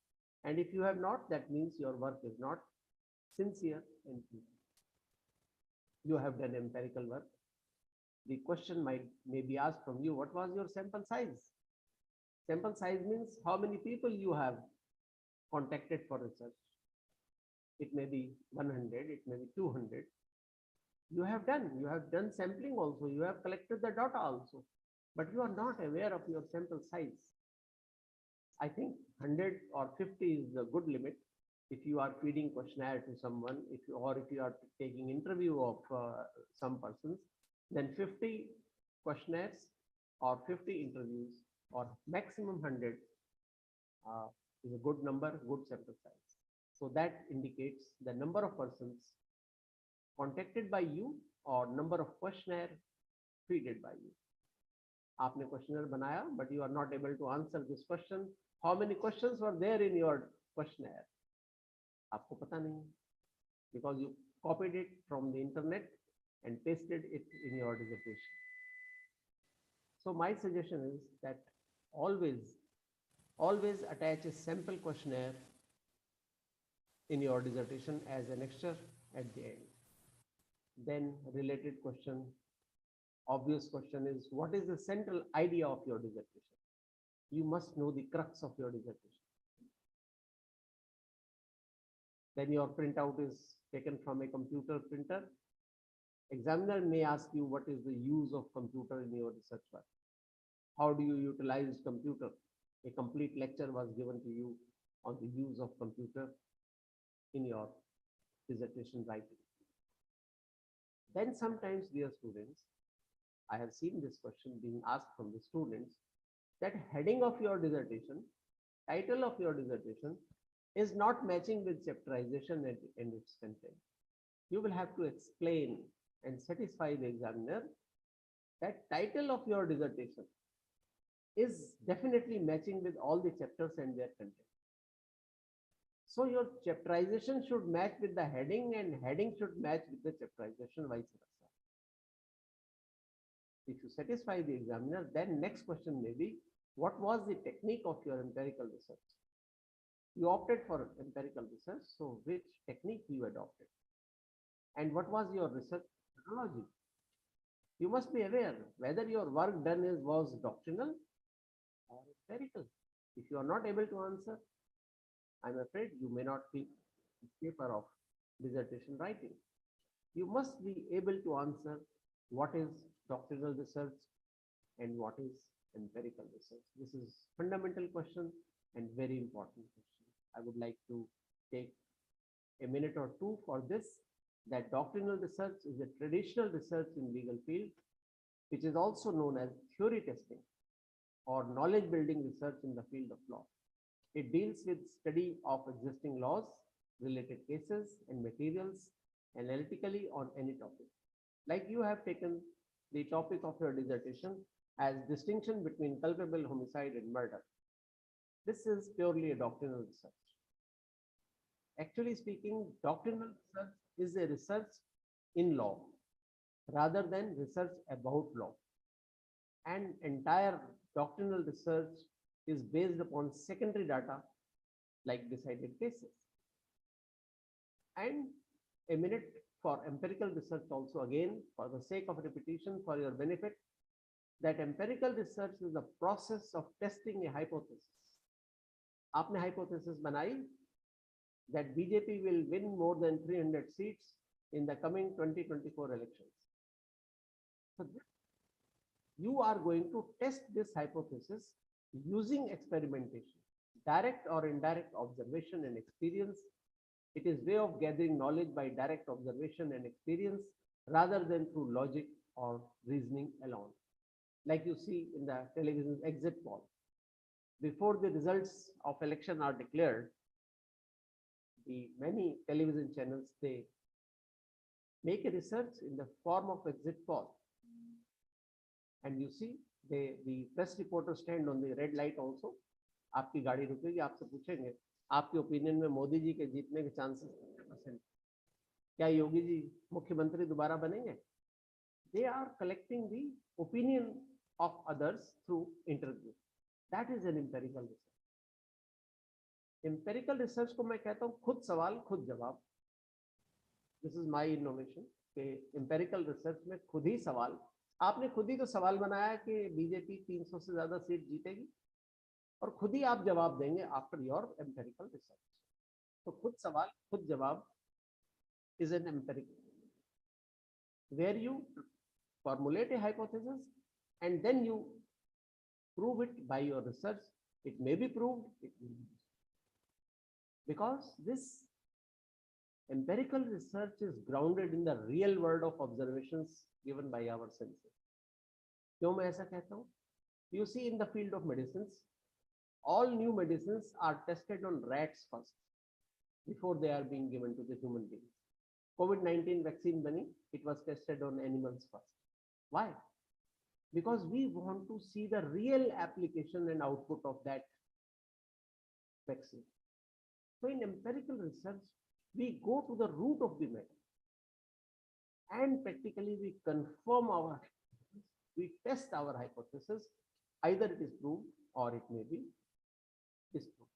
And if you have not, that means your work is not sincere and you have done empirical work. The question may be asked from you, what was your sample size? Sample size means how many people you have contacted for research. It may be 100, it may be 200. You have done sampling also, you have collected the data also, but you are not aware of your sample size. I think 100 or 50 is the good limit. If you are feeding questionnaire to someone, if you are taking interview of some persons, then 50 questionnaires or 50 interviews or maximum 100 is a good number, good sample size. So that indicates the number of persons contacted by you or number of questionnaire feeded by you. आपने questionnaire बनाया, but you are not able to answer this question. How many questions were there in your questionnaire? आपको पता नहीं, because you copied it from the internet and pasted it in your dissertation. So my suggestion is that always attach a sample questionnaire in your dissertation as an extra at the end. Then related question, obvious question is, what is the central idea of your dissertation? You must know the crux of your dissertation. Then your printout is taken from a computer printer. Examiner may ask you, what is the use of computer in your research work? How do you utilize computer? A complete lecture was given to you on the use of computer in your dissertation writing. Then sometimes, dear students, I have seen this question being asked from the students, that heading of your dissertation, title of your dissertation is not matching with chapterization and its content. You will have to explain and satisfy the examiner that title of your dissertation is definitely matching with all the chapters and their content. So your chapterization should match with the heading, and heading should match with the chapterization, vice versa. If you satisfy the examiner, then next question may be, what was the technique of your empirical research? You opted for empirical research, so which technique you adopted? And what was your research methodology? You must be aware whether your work done was doctrinal or empirical. If you are not able to answer, I'm afraid you may not be a paper of dissertation writing. You must be able to answer what is doctrinal research and what is empirical research. This is fundamental question and very important question. I would like to take a minute or two for this, that doctrinal research is a traditional research in legal field, which is also known as theory testing or knowledge building research in the field of law. It deals with study of existing laws, related cases and materials analytically on any topic. Like you have taken the topic of your dissertation as distinction between culpable homicide and murder. This is purely a doctrinal research. Actually speaking, doctrinal research is a research in law rather than research about law. And entire doctrinal research is based upon secondary data like decided cases. And a minute for empirical research also, again, for the sake of repetition, for your benefit, that empirical research is the process of testing a hypothesis. आपने hypothesis बनाई that BJP will win more than 300 seats in the coming 2024 elections. So you are going to test this hypothesis using experimentation, direct or indirect observation and experience. It is way of gathering knowledge by direct observation and experience rather than through logic or reasoning alone. Like you see in the television exit poll. Before the results of election are declared, the many television channels, they make a research in the form of exit poll. And you see, the press reporters stand on the red light also. आपकी गाड़ी रुकेगी, आपसे पूछेंगे आपके opinion में मोदी जी के जीतने के चांसेस कितने परसेंट, क्या योगी जी मुख्यमंत्री दोबारा बनेंगे? They are collecting the opinion of others through interview. That is an empirical research. Empirical research को मैं कहता हूँ खुद सवाल खुद जवाब. This is my innovation. कि empirical research में खुद ही सवाल, आपने खुद ही तो सवाल बनाया कि बीजेपी 300 से ज्यादा सीट जीतेगी और खुद ही आप जवाब देंगे आफ्टर योर एम्पेरिकल रिसर्च. तो खुद सवाल खुद जवाब is an empirical, where you formulate a hypothesis and then you prove it by your research. It may be proved, it may be, because this empirical research is grounded in the real world of observations given by our senses. क्यों मैं ऐसा कहता हूँ? You see, in the field of medicines, all new medicines are tested on rats first before they are being given to the human beings. COVID-19 vaccine bani, it was tested on animals first. Why? Because we want to see the real application and output of that vaccine. So in empirical research, we go to the root of the matter and practically we confirm our hypothesis, we test our hypothesis, either it is proved or it may be disproved.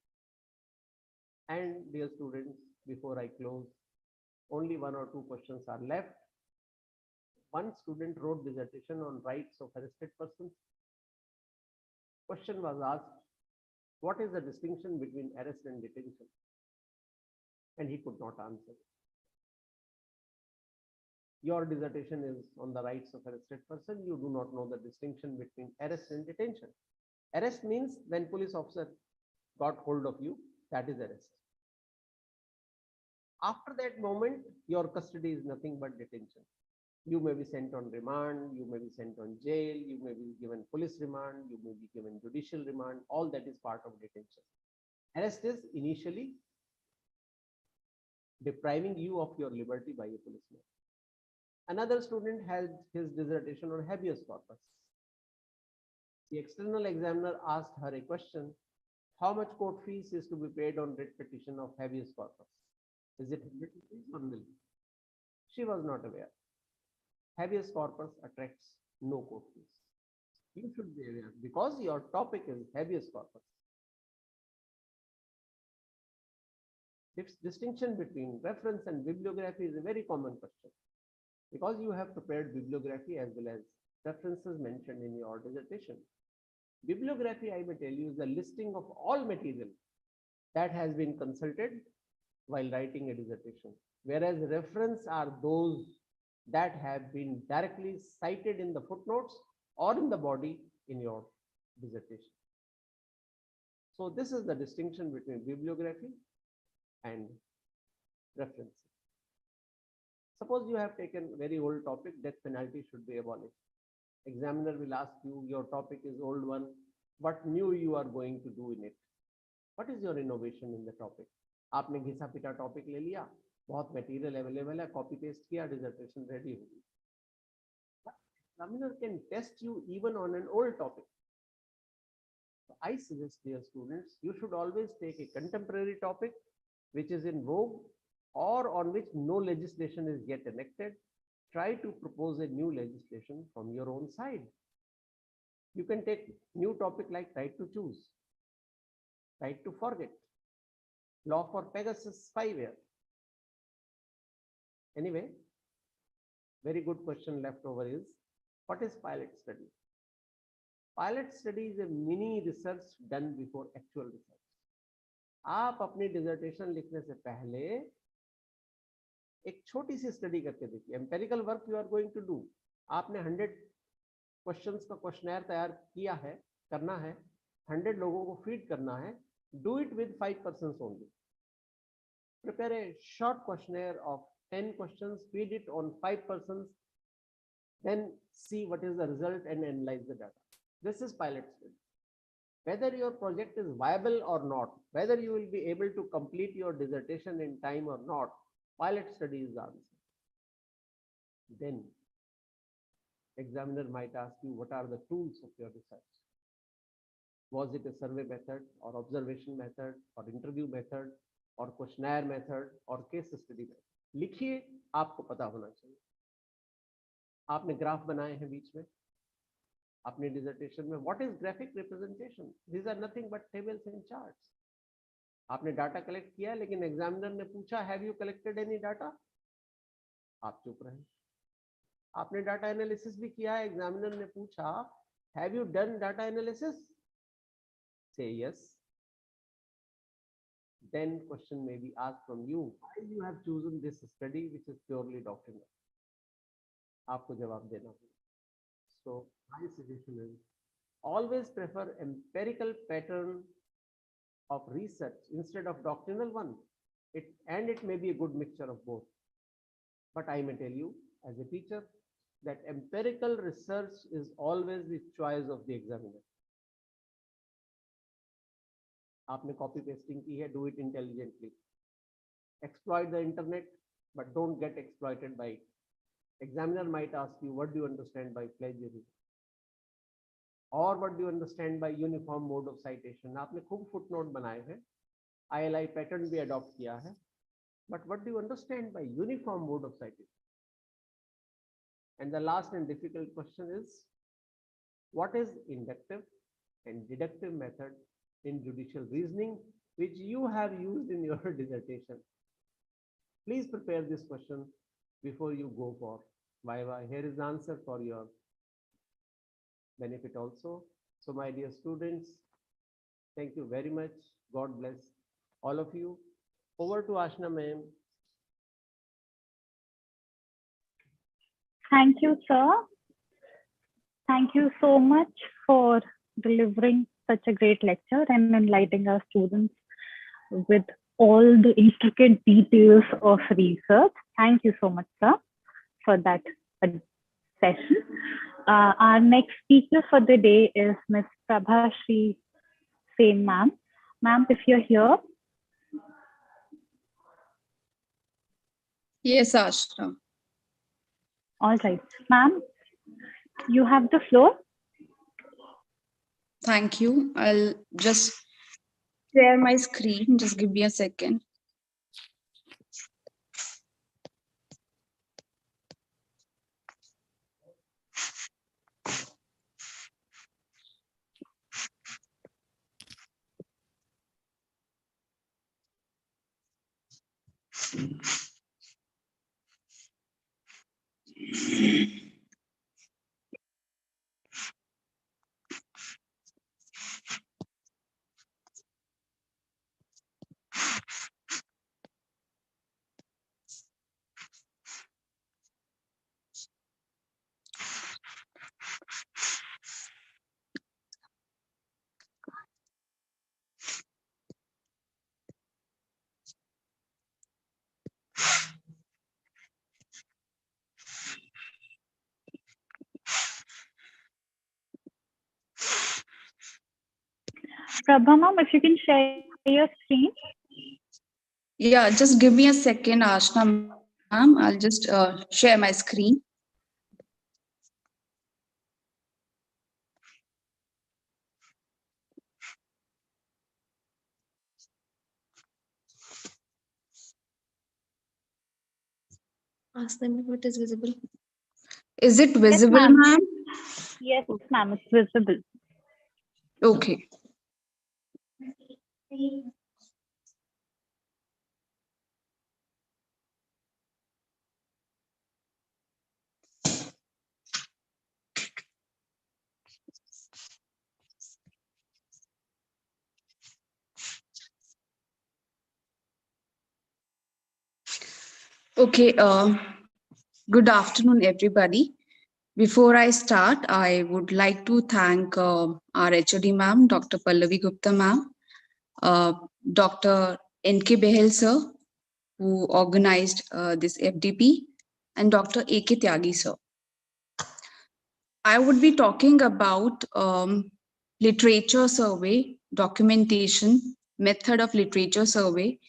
And dear students, before I close, only one or two questions are left. One student wrote dissertation on rights of arrested persons. Question was asked, what is the distinction between arrest and detention? And he could not answer. Your dissertation is on the rights of arrested person. You do not know the distinction between arrest and detention. Arrest means when police officer got hold of you, that is arrest. After that moment, your custody is nothing but detention. You may be sent on remand, you may be sent on jail, you may be given police remand, you may be given judicial remand, all that is part of detention. Arrest is initially depriving you of your liberty by a policeman. Another student had his dissertation on habeas corpus. The external examiner asked her a question, how much court fees is to be paid on writ petition of habeas corpus? Is it 100 rupees or million? She was not aware. Habeas corpus attracts no court fees. You should be aware because your topic is habeas corpus. This distinction between reference and bibliography is a very common question, because you have prepared bibliography as well as references mentioned in your dissertation. Bibliography, I may tell you, is a listing of all material that has been consulted while writing a dissertation, whereas reference are those that have been directly cited in the footnotes or in the body in your dissertation. So this is the distinction between bibliography and reference. Suppose you have taken a very old topic, death penalty should be abolished. Examiner will ask you, your topic is old one, what new you are going to do in it? What is your innovation in the topic? आपने घिसा पिटा topic ले लिया, बहुत material available है, copy paste किया, dissertation ready हो गई. Examiner can test you even on an old topic. So I suggest, dear students, you should always take a contemporary topic which is in vogue or on which no legislation is yet enacted. Try to propose a new legislation from your own side. You can take new topic like right to choose, right to forget, law for Pegasus spyware. Anyway, very good question left over is, what is pilot study? Pilot study is a mini research done before actual research. आप अपनी dissertation लिखने से पहले एक छोटी सी study करके देखिए. Empirical work you are going to do. आपने 100 क्वेश्चंस का क्वेश्चनर तैयार किया है, करना है, 100 लोगों को फीड करना है. Do it with 5 persons only. Prepare a short questionnaire of 10 questions, feed it on 5 persons, then see what is the result and analyze the data. This is pilot study. Whether your project is viable or not, whether you will be able to complete your dissertation in time or not, pilot study is the answer. Then examiner might ask you, what are the tools of your research? Was it a survey method or observation method or interview method or questionnaire method or case study method? लिखिए, आपको पता होना चाहिए. आपने graph बनाए हैं बीच में अपने डिसर्टेशन में. What is graphic representation? These are nothing but tables and charts. आपने डाटा कलेक्ट किया, लेकिन एग्जामिनर ने पूछा, have you collected any data? आप चुप रहे. आपने डाटा एनालिसिस भी किया, एग्जामिनर ने पूछा, have you done data analysis? Say yes. Then question may be asked from you, why you have chosen this study which is purely doctrinal? आपको जवाब देना होगा. So my suggestion is, always prefer empirical pattern of research instead of doctrinal one. It may be a good mixture of both. But I may tell you as a teacher that empirical research is always the choice of the examiner. आपने copy pasting की है, do it intelligently. Exploit the internet, but don't get exploited by it. Examiner might ask you, what do you understand by plagiarism, और what do you understand by uniform mode of citation. आपने खूब footnote बनाए हैं, ILI pattern भी adopt किया है, but what do you understand by uniform mode of citation? And the last and difficult question is, what is inductive and deductive method in judicial reasoning, which you have used in your dissertation? Please prepare this question before you go for viva. Here is the answer for your benefit also. So my dear students, thank you very much. God bless all of you. Over to Ashna ma'am. Thank you, sir. Thank you so much for delivering such a great lecture and enlightening our students with all the intricate details of research. Thank you so much, sir, for that session. Our next speaker for the day is Ms. Prabhashri Sen, ma'am. Ma'am, if you're here. Yes, Ashna. All right. Ma'am, you have the floor. Thank you. I'll just share my screen. Just give me a second. Prabha ma'am, if you can share your screen. Yeah, just give me a second, Ashna ma'am. I'll just share my screen. Ask them if it is visible. Is it Yes, visible, ma'am. ma'am? Yes, ma'am, it's visible. Okay. Okay. Good afternoon, everybody. Before I start, I would like to thank our HOD ma'am, Dr. Pallavi Gupta ma'am, uh, Dr. N.K. Behel sir, who organized this FDP, and Dr. A.K. Tyagi sir. I would be talking about literature survey, documentation, method of literature survey,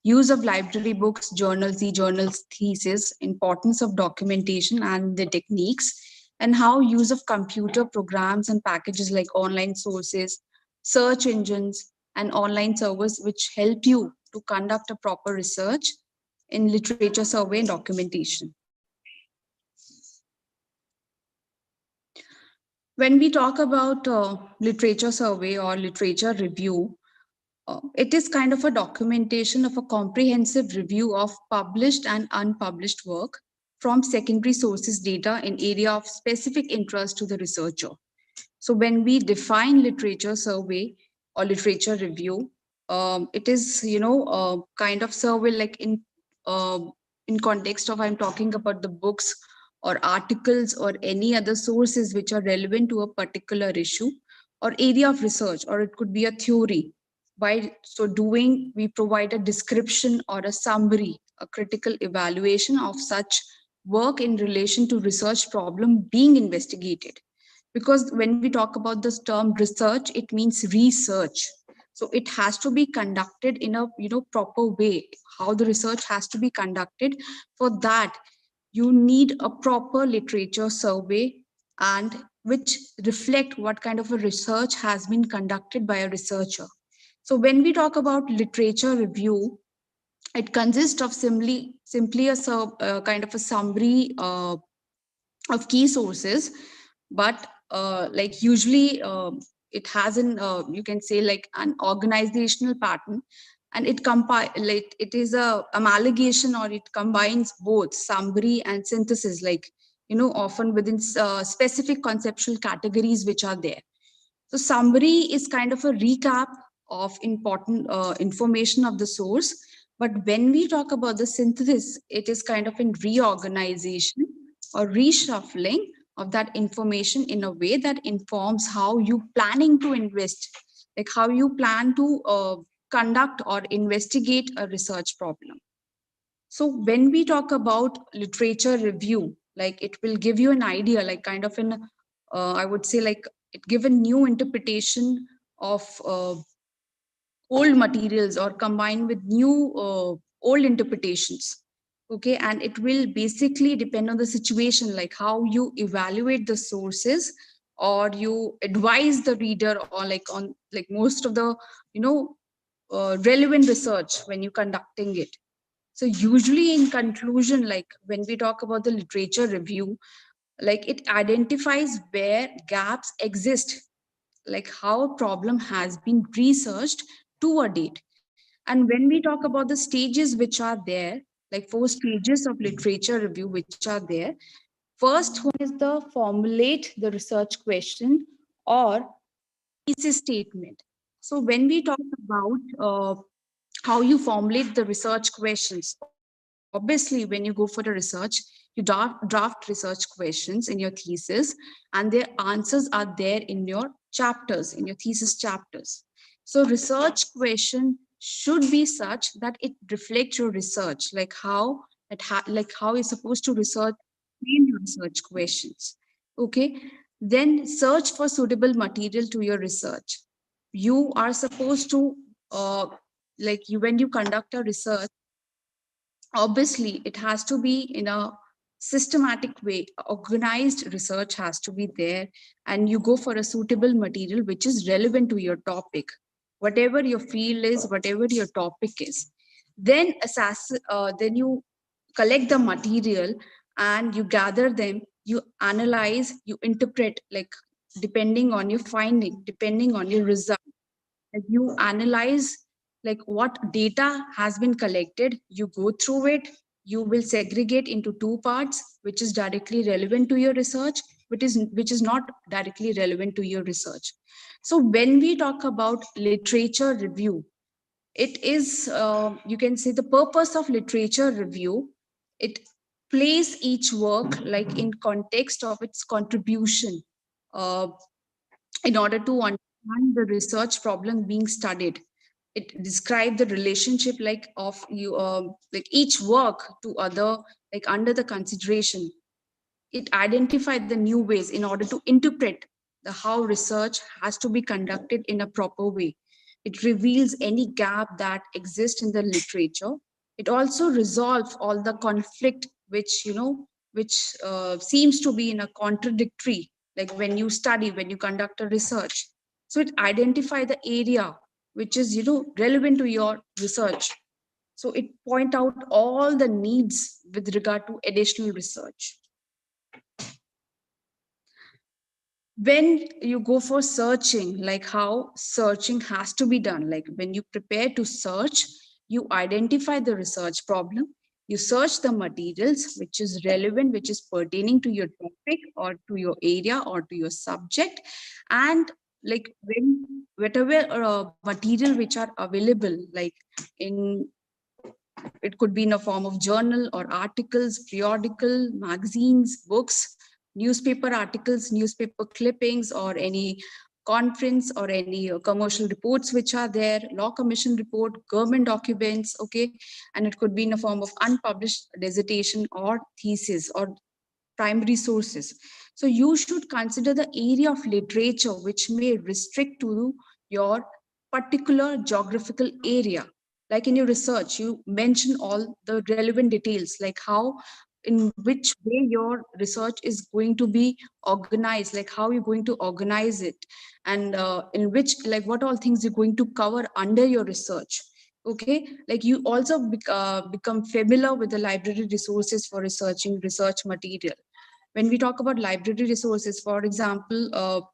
use of library books, journals, e-journals, thesis, importance of documentation and the techniques, and how use of computer programs and packages like online sources, search engines, and online servers which help you to conduct a proper research in literature survey and documentation. When we talk about literature survey or literature review, it is kind of a documentation of a comprehensive review of published and unpublished work from secondary sources data in area of specific interest to the researcher. So when we define literature survey or literature review, it is kind of survey like uh, in context of I'm talking about the books or articles or any other sources which are relevant to a particular issue or area of research, or it could be a theory. By so doing, we provide a description or a summary, a critical evaluation of such work in relation to research problem being investigated. Because when we talk about this term research, it means research. So it has to be conducted in a proper way. How the research has to be conducted, for that you need a proper literature survey, and which reflect what kind of a research has been conducted by a researcher. So when we talk about literature review, it consists of simply a kind of a summary of key sources, but like usually it has an you can say like an organizational pattern, and it is a amalgamation, or it combines both summary and synthesis, like often within specific conceptual categories which are there. So summary is kind of a recap of important information of the source. But when we talk about the synthesis, it is kind of in reorganization or reshuffling of that information in a way that informs how you planning to invest, like how you plan to conduct or investigate a research problem. So when we talk about literature review, like it will give you an idea, like kind of an, I would say like it give a new interpretation of old materials or combined with new old interpretations. Okay, and it will basically depend on the situation, like how you evaluate the sources, or you advise the reader, or like on like most of the relevant research when you're conducting it. So usually in conclusion, like when we talk about the literature review, like it identifies where gaps exist, like how a problem has been researched to a date. And when we talk about the stages which are there, like 4 stages of literature review which are there. First one is the formulate the research question or thesis statement. So when we talk about how you formulate the research questions, obviously when you go for the research, you draft research questions in your thesis, and their answers are there in your chapters, in your thesis chapters. So research question should be such that it reflects your research, like how like how you're supposed to research in your research questions. Okay, then search for suitable material to your research. you are supposed to, like when you conduct a research, obviously it has to be in a systematic way. Organized research has to be there, and you go for a suitable material which is relevant to your topic, whatever your field is, whatever your topic is. Then then you collect the material and you gather them, you analyze, you interpret, like depending on your finding, depending on your result. Like you analyze like what data has been collected, you go through it, you will segregate into two parts, which is directly relevant to your research, which is not directly relevant to your research. So when we talk about literature review, it is, you can say, the purpose of literature review, it places each work like in context of its contribution, uh, in order to understand the research problem being studied. It describes the relationship like of you, like each work to other, like under the consideration. It identified the new ways in order to interpret the how research has to be conducted in a proper way. It reveals any gap that exists in the literature. It also resolves all the conflict which, which seems to be in a contradictory, like when you study, when you conduct a research. So it identify the area which is, relevant to your research. So it point out all the needs with regard to additional research. When you go for searching, like how searching has to be done, like when you prepare to search, you identify the research problem, you search the materials which is relevant, which is pertaining to your topic or to your area or to your subject. And like when whatever material which are available, like in, it could be in a form of journal or articles, periodical, magazines, books, newspaper articles, newspaper clippings, or any conference or any commercial reports which are there, law commission report, government documents, okay, and it could be in a form of unpublished dissertation or thesis or primary sources. So you should consider the area of literature which may restrict to your particular geographical area. Like in your research, you mention all the relevant details, like how, in which way your research is going to be organized, like how you're going to organize it, and in which, like what all things you're going to cover under your research. Okay, like you also become familiar with the library resources for researching research material. When we talk about library resources, for example,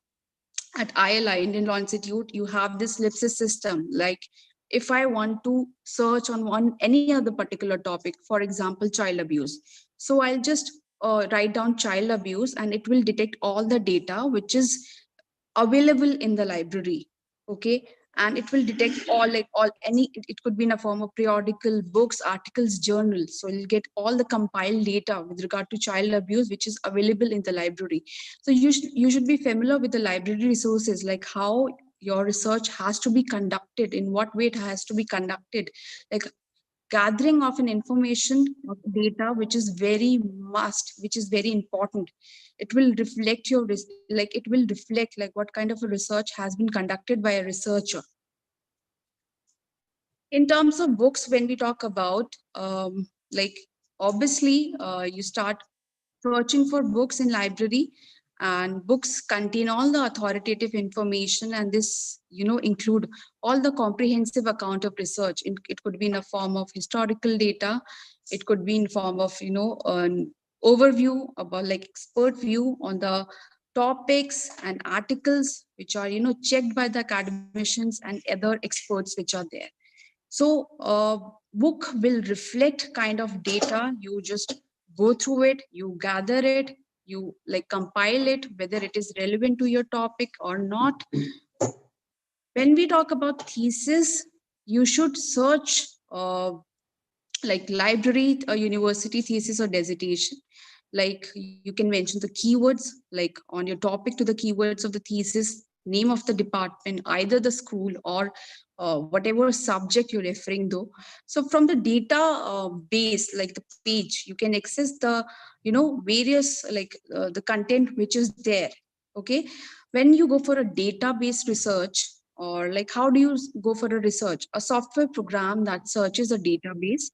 at ILI, Indian Law Institute, you have this ellipsis system. Like if I want to search on one any other particular topic, for example, child abuse, so I'll just write down child abuse, and it will detect all the data which is available in the library. Okay, and it will detect all, like all any, it could be in a form of periodical, books, articles, journals. So you'll get all the compiled data with regard to child abuse which is available in the library. So you should be familiar with the library resources, like how your research has to be conducted, in what way it has to be conducted, like gathering of an information of data which is very must, which is very important. It will reflect like it will reflect like what kind of a research has been conducted by a researcher. In terms of books, when we talk about, like obviously you start searching for books in library, and books contain all the authoritative information, and this, include all the comprehensive account of research. It could be in a form of historical data, it could be in form of, an overview about, like expert view on the topics and articles which are, checked by the academicians and other experts which are there. So book will reflect kind of data. You just go through it, you gather it, you like compile it, whether it is relevant to your topic or not. When we talk about thesis, you should search like library, a university thesis or dissertation. Like you can mention the keywords, like on your topic, to the keywords of the thesis, name of the department, either the school or whatever subject you're referring to. So from the data base, like the page, you can access the, various, like the content which is there. Okay, when you go for a database research, Or like, how do you go for a research? A software program that searches a database,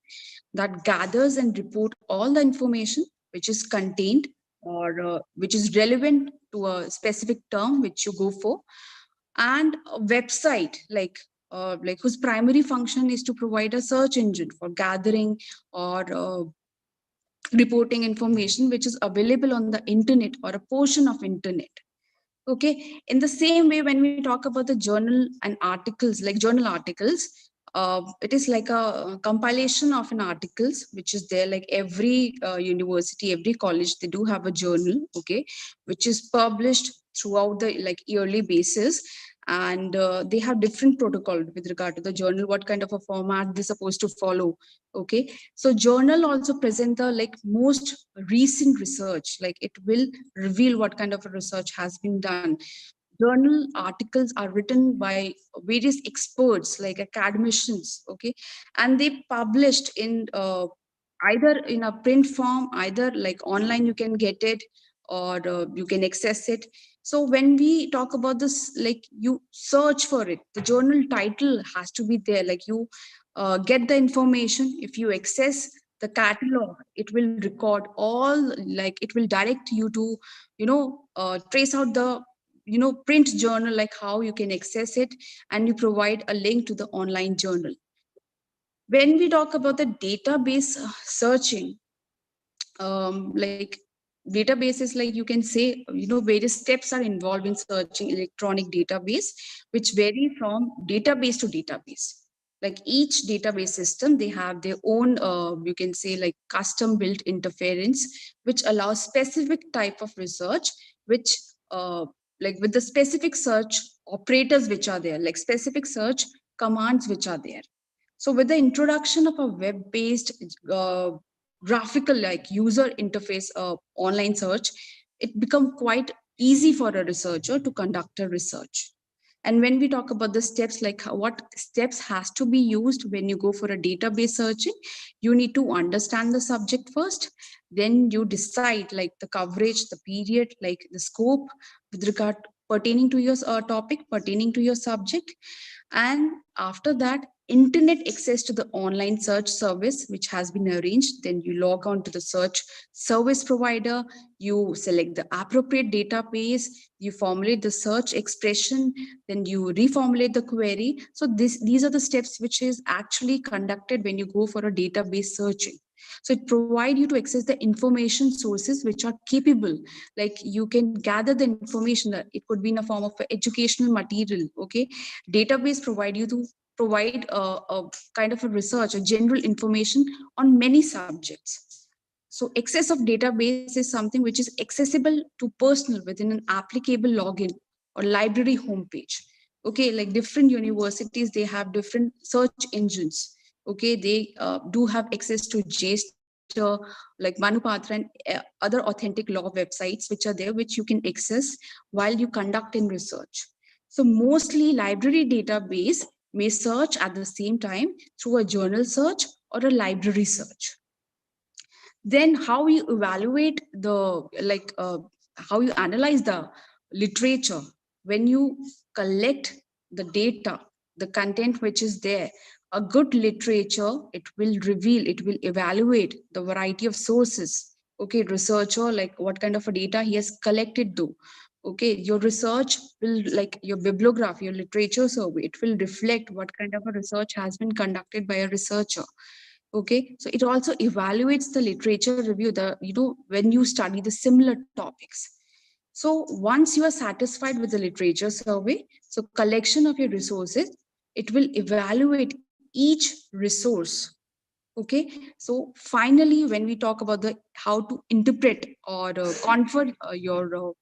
that gathers and report all the information which is contained, or which is relevant to a specific term which you go for. And a website like whose primary function is to provide a search engine for gathering or reporting information which is available on the internet or a portion of internet. Okay, in the same way, when we talk about the journal and articles, like journal articles, it is like a compilation of an articles which is there. Like every university, every college, they do have a journal, okay, which is published throughout the like yearly basis. And they have different protocol with regard to the journal, what kind of a format they're supposed to follow. Okay, so journal also present the like most recent research, like it will reveal what kind of a research has been done. Journal articles are written by various experts like academicians, okay, and they published in either in a print form, either like online you can get it, or you can access it. So when we talk about this, like you search for it, the journal title has to be there. Like you get the information. If you access the catalog, it will record all, like it will direct you to, trace out the print journal, like how you can access it, and you provide a link to the online journal. When we talk about the database searching, like databases, like you can say, various steps are involved in searching electronic database, which vary from database to database. Like each database system, they have their own, you can say, like custom built interference, which allows specific type of research, which like with the specific search operators which are there, like specific search commands which are there. So with the introduction of a web-based graphical like user interface online search, it become quite easy for a researcher to conduct a research. And when we talk about the steps, like what steps has to be used when you go for a database searching, you need to understand the subject first. Then you decide like the coverage, the period, like the scope with regard pertaining to your topic, pertaining to your subject. And after that, internet access to the online search service which has been arranged. Then you log on to the search service provider, you select the appropriate database, you formulate the search expression, then you reformulate the query. So these are the steps which is actually conducted when you go for a database searching. So it provides you to access the information sources which are capable. Like you can gather the information that it could be in a form of educational material. Okay, database provide you to provide a kind of a research, a general information on many subjects. So access of database is something which is accessible to personal within an applicable login or library homepage. Okay, like different universities, they have different search engines. Okay, they do have access to JSTOR, like Manupatra, and other authentic law websites which are there, which you can access while you conduct in research. So mostly library database may search at the same time through a journal search or a library search. Then how you evaluate the how you analyze the literature? When you collect the data, the content which is there, a good literature, it will reveal, it will evaluate the variety of sources. Okay, researcher, like what kind of a data he has collected though. Okay, your research will, like your bibliography, your literature survey, it will reflect what kind of a research has been conducted by a researcher. Okay, so it also evaluates the literature review, the when you study the similar topics. So once you are satisfied with the literature survey, so collection of your resources, it will evaluate each resource. Okay, so finally when we talk about the how to interpret or convert your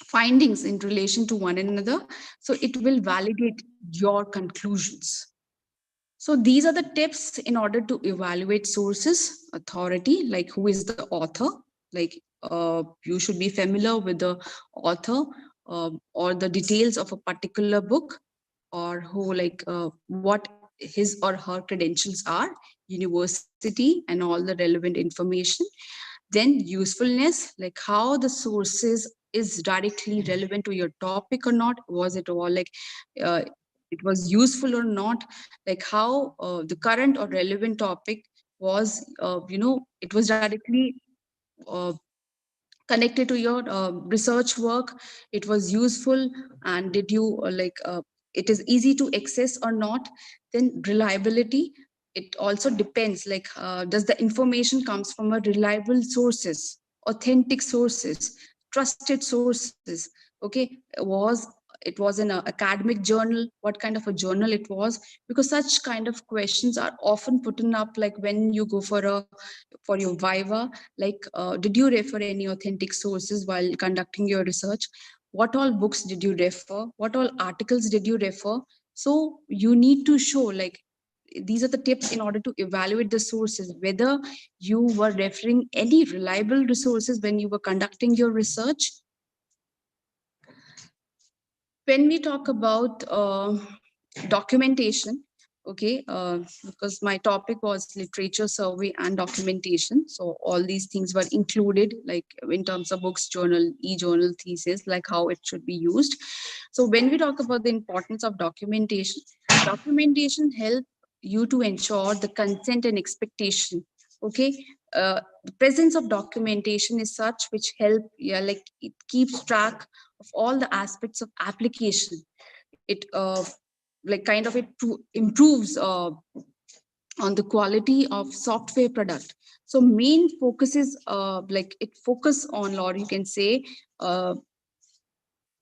findings in relation to one another, so it will validate your conclusions. So these are the tips in order to evaluate sources, authority, like who is the author, like you should be familiar with the author or the details of a particular book, or who what his or her credentials are, university, and all the relevant information. Then usefulness, like how the sources is directly relevant to your topic or not? Was it all like it was useful or not? Like how the current or relevant topic was, it was directly uh, connected to your research work, it was useful, and did you it is easy to access or not? Then reliability, it also depends, like does the information comes from a reliable sources, authentic sources, trusted sources? Okay, it was an academic journal, what kind of a journal it was? Because such kind of questions are often put up, like when you go for your viva, like did you refer any authentic sources while conducting your research? What all books did you refer? What all articles did you refer? So you need to show, like, these are the tips in order to evaluate the sources, whether you were referring any reliable resources when you were conducting your research. When we talk about documentation, okay, because my topic was literature survey and documentation, so all these things were included, like in terms of books, journal, e-journal, thesis, like how it should be used. So when we talk about the importance of documentation, documentation help you to ensure the consent and expectation. Okay, the presence of documentation is such which help, yeah, like it keeps track of all the aspects of application. It like kind of improves on the quality of software product. So main focus is like it focus on, or you can say uh,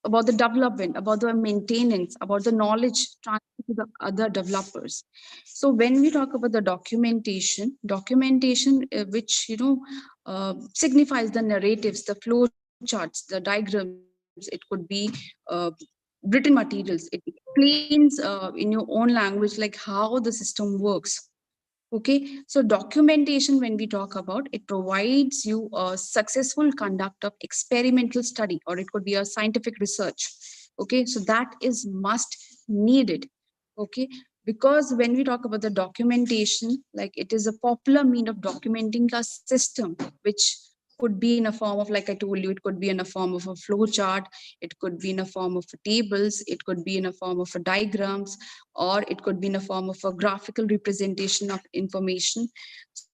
about the development, about the maintenance, about the knowledge transfer to the other developers. So when we talk about the documentation, which signifies the narratives, the flow charts, the diagrams, it could be uh, written materials. It explains in your own language like how the system works. Okay, so documentation, when we talk about, it provides you a successful conduct of experimental study, or it could be a scientific research. Okay, so that is must needed. Okay, because when we talk about the documentation, like it is a popular mean of documenting a system, which could be in a form of, like I told you, it could be in a form of a flow chart, it could be in a form of tables, it could be in a form of a diagrams, or it could be in a form of a graphical representation of information.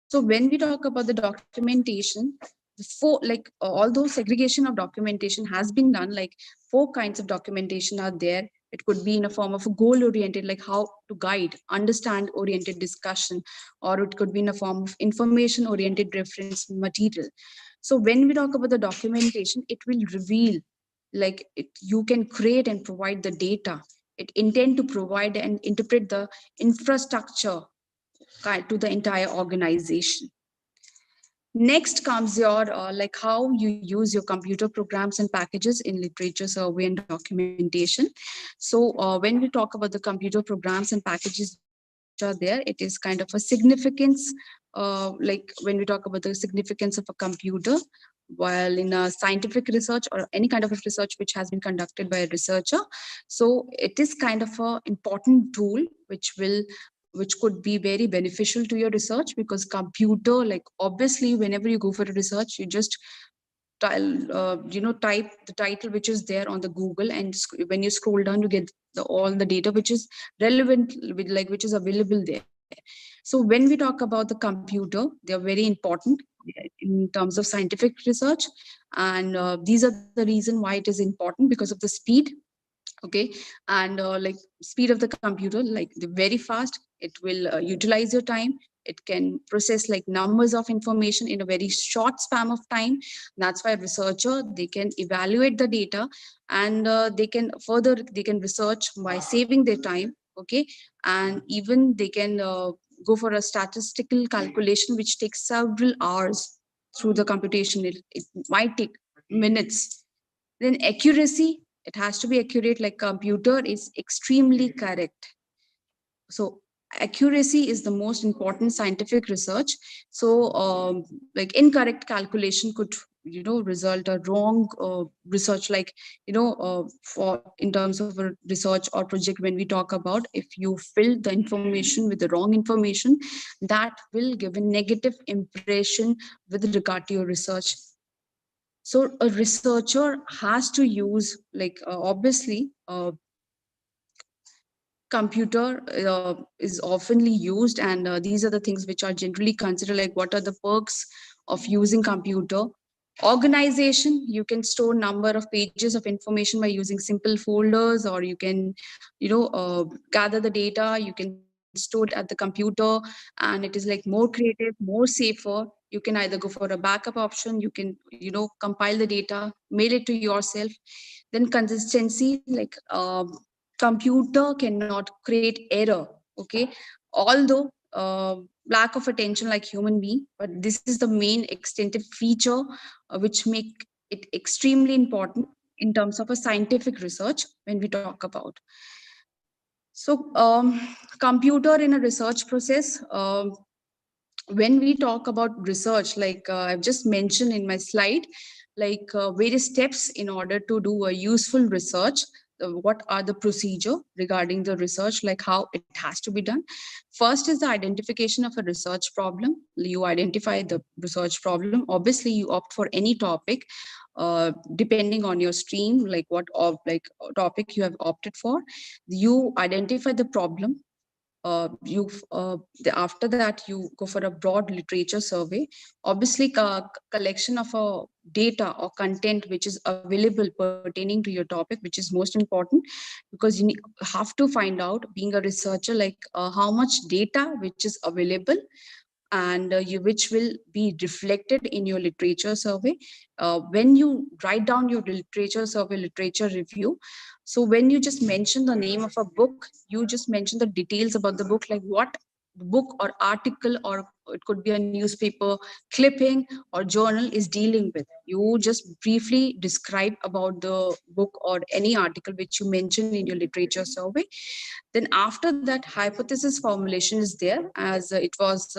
So when we talk about the documentation, although segregation of documentation has been done, like four kinds of documentation are there. It could be in a form of a goal oriented, like how to guide understand oriented discussion, or it could be in a form of information oriented reference material. So when we talk about the documentation, it will reveal, like you can create and provide the data. It intend to provide and interpret the infrastructure to the entire organization. Next comes your like how you use your computer programs and packages in literature survey and documentation. So when we talk about the computer programs and packages which are there, it is kind of a significance, like when we talk about the significance of a computer while in a scientific research or any kind of a research which has been conducted by a researcher. So it is kind of a important tool which could be very beneficial to your research, because computer, like obviously whenever you go for a research, you just type the title which is there on the Google, and when you scroll down you get all the data which is relevant with, like which is available there. So when we talk about the computer, they are very important in terms of scientific research, and these are the reason why it is important, because of the speed. Okay, and like speed of the computer, like the very fast, it will utilize your time. It can process like numbers of information in a very short span of time. That's why researcher, they can evaluate the data, and they can research by saving their time. Okay, and even they can go for a statistical calculation which takes several hours through the computation. It might take minutes. Then accuracy, it has to be accurate, like computer is extremely correct. So accuracy is the most important scientific research. So like incorrect calculation could result a wrong research, like for in terms of a research or project. When we talk about, if you fill the information with the wrong information, that will give a negative impression with regard to your research. So a researcher has to use, like, obviously, computer is oftenly used, and these are the things which are generally considered, like what are the perks of using computer. Organization, you can store number of pages of information by using simple folders, or you can, gather the data, you can store it at the computer, and it is like more creative, more safer. You can either go for a backup option, you can, compile the data, mail it to yourself. Then consistency, like, computer cannot create error, okay, although lack of attention like human being, but this is the main extensive feature which make it extremely important in terms of a scientific research when we talk about. So computer in a research process, when we talk about research, like I've just mentioned in my slide, like various steps in order to do a useful research. What are the procedure regarding the research, like how it has to be done? First is the identification of a research problem. You identify the research problem. Obviously, you opt for any topic, depending on your stream, like what of like topic you have opted for. You identify the problem. After that you go for a broad literature survey. Obviously, collection of data or content which is available pertaining to your topic, which is most important, because have to find out, being a researcher, like how much data which is available, and which will be reflected in your literature survey. When you write down your literature survey, literature review, so when you just mention the name of a book, you just mention the details about the book, like what book or article, or it could be a newspaper clipping or journal is dealing with. You just briefly describe about the book or any article which you mention in your literature survey. Then after that, hypothesis formulation is there, as it was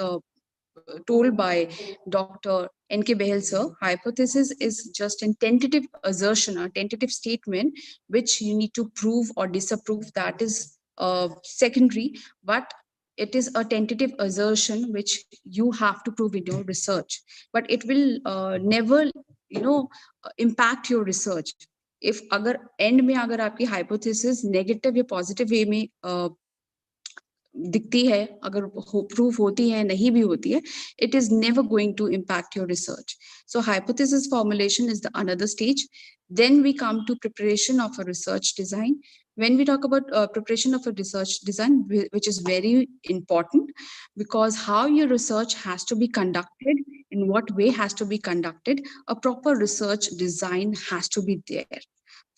told by Dr. N.K. Behel sir. Hypothesis is just a tentative assertion, a tentative statement, which you need to prove or disapprove. That is secondary, but it is a tentative assertion which you have to prove in your research. But it will never, impact your research. if अगर end में अगर आपकी hypothesis negative या positive way में दिखती है, अगर proof होती है, नहीं भी होती है, it is never going to impact your research. So hypothesis formulation is the another stage. Then we come to preparation of a research design. When we talk about preparation of a research design, which is very important, because how your research has to be conducted, in what way has to be conducted, a proper research design has to be there.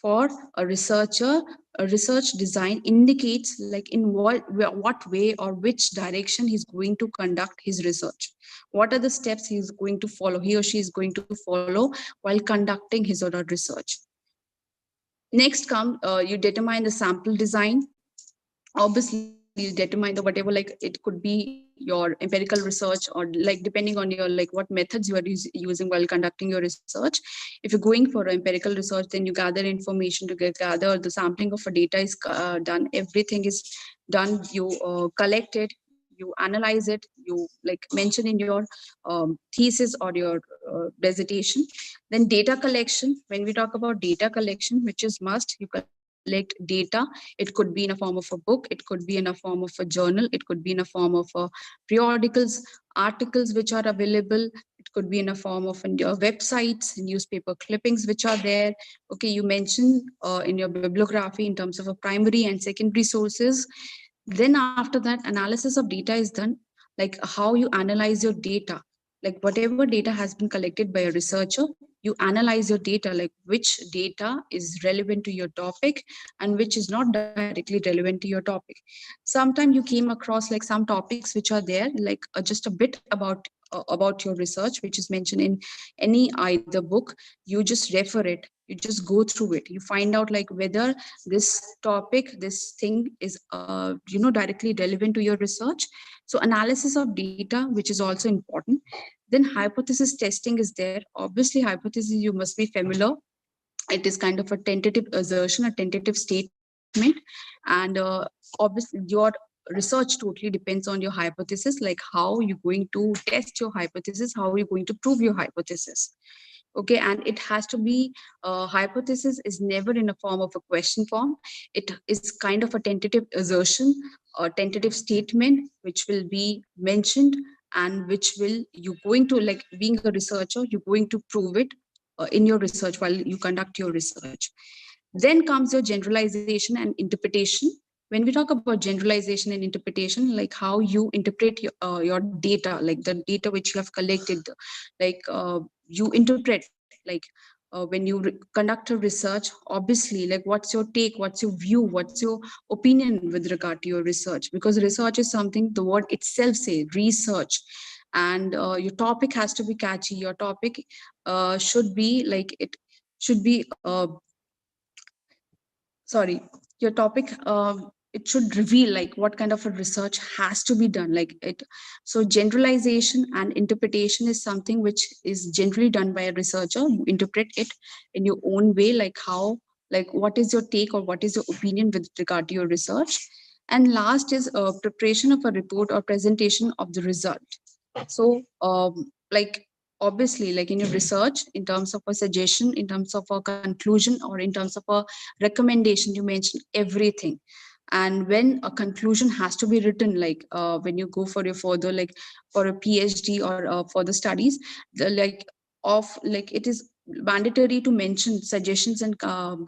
For a researcher, a research design indicates like in what way or which direction he's going to conduct his research. What are the steps he's going to follow, he or she is going to follow while conducting his or her research. Next come, you determine the sample design. Obviously, you determine the whatever, like it could be your empirical research, or like depending on your like what methods you are using while conducting your research. If you're going for empirical research, then you gather information to gather the sampling of a data is done, everything is done, you collect it, you analyze it, you like mention in your thesis or your dissertation. Then data collection. When we talk about data collection, which is must, you collect data. It could be in a form of a book, it could be in a form of a journal, it could be in a form of periodicals, articles which are available, it could be in a form of websites, newspaper clippings which are there. Okay, you mention in your bibliography in terms of a primary and secondary sources. Then after that, analysis of data is done, like how you analyze your data, like whatever data has been collected by a researcher, you analyze your data, like which data is relevant to your topic and which is not directly relevant to your topic. Sometimes you came across like some topics which are there, like just a bit about your research, which is mentioned in any either book. You just refer it, you just go through it, you find out like whether this topic, this thing is directly relevant to your research. So analysis of data, which is also important. Then hypothesis testing is there. Obviously, hypothesis, you must be familiar, it is kind of a tentative assertion, a tentative statement, and obviously your research totally depends on your hypothesis, like how you're going to test your hypothesis, how you're going to prove your hypothesis. Okay, and it has to be, hypothesis is never in a form of a question form. It is kind of a tentative assertion, a tentative statement which will be mentioned, and which will, you going to, like, being a researcher, you're going to prove it in your research while you conduct your research. Then comes your generalization and interpretation. When we talk about generalization and interpretation, like how you interpret your data, like the data which you have collected, like you interpret, like when you conduct a research, obviously, like what's your take, what's your view, what's your opinion with regard to your research, because research is something the word itself says, research. And your topic has to be catchy, your topic should be like, it should be sorry, your topic, it should reveal like what kind of a research has to be done, like it. So generalization and interpretation is something which is generally done by a researcher. You interpret it in your own way, like how, like what is your take or what is your opinion with regard to your research. And last is preparation of a report or presentation of the result. So like obviously, like in your research, in terms of a suggestion, in terms of a conclusion, or in terms of a recommendation, you mention everything. And when a conclusion has to be written, like when you go for your further, like for a PhD or further studies, like of, like it is mandatory to mention suggestions and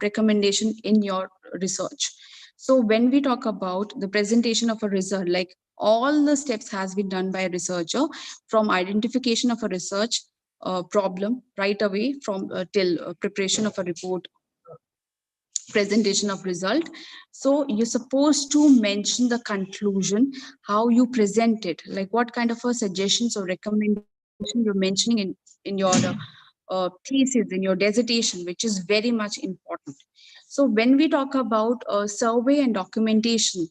recommendation in your research. So when we talk about the presentation of a result, like all the steps has been done by a researcher, from identification of a research problem right away, from till preparation of a report, presentation of result. So you're supposed to mention the conclusion, how you present it, like what kind of a suggestions or recommendation you're mentioning in your thesis, in your dissertation, which is very much important. So when we talk about survey and documentation,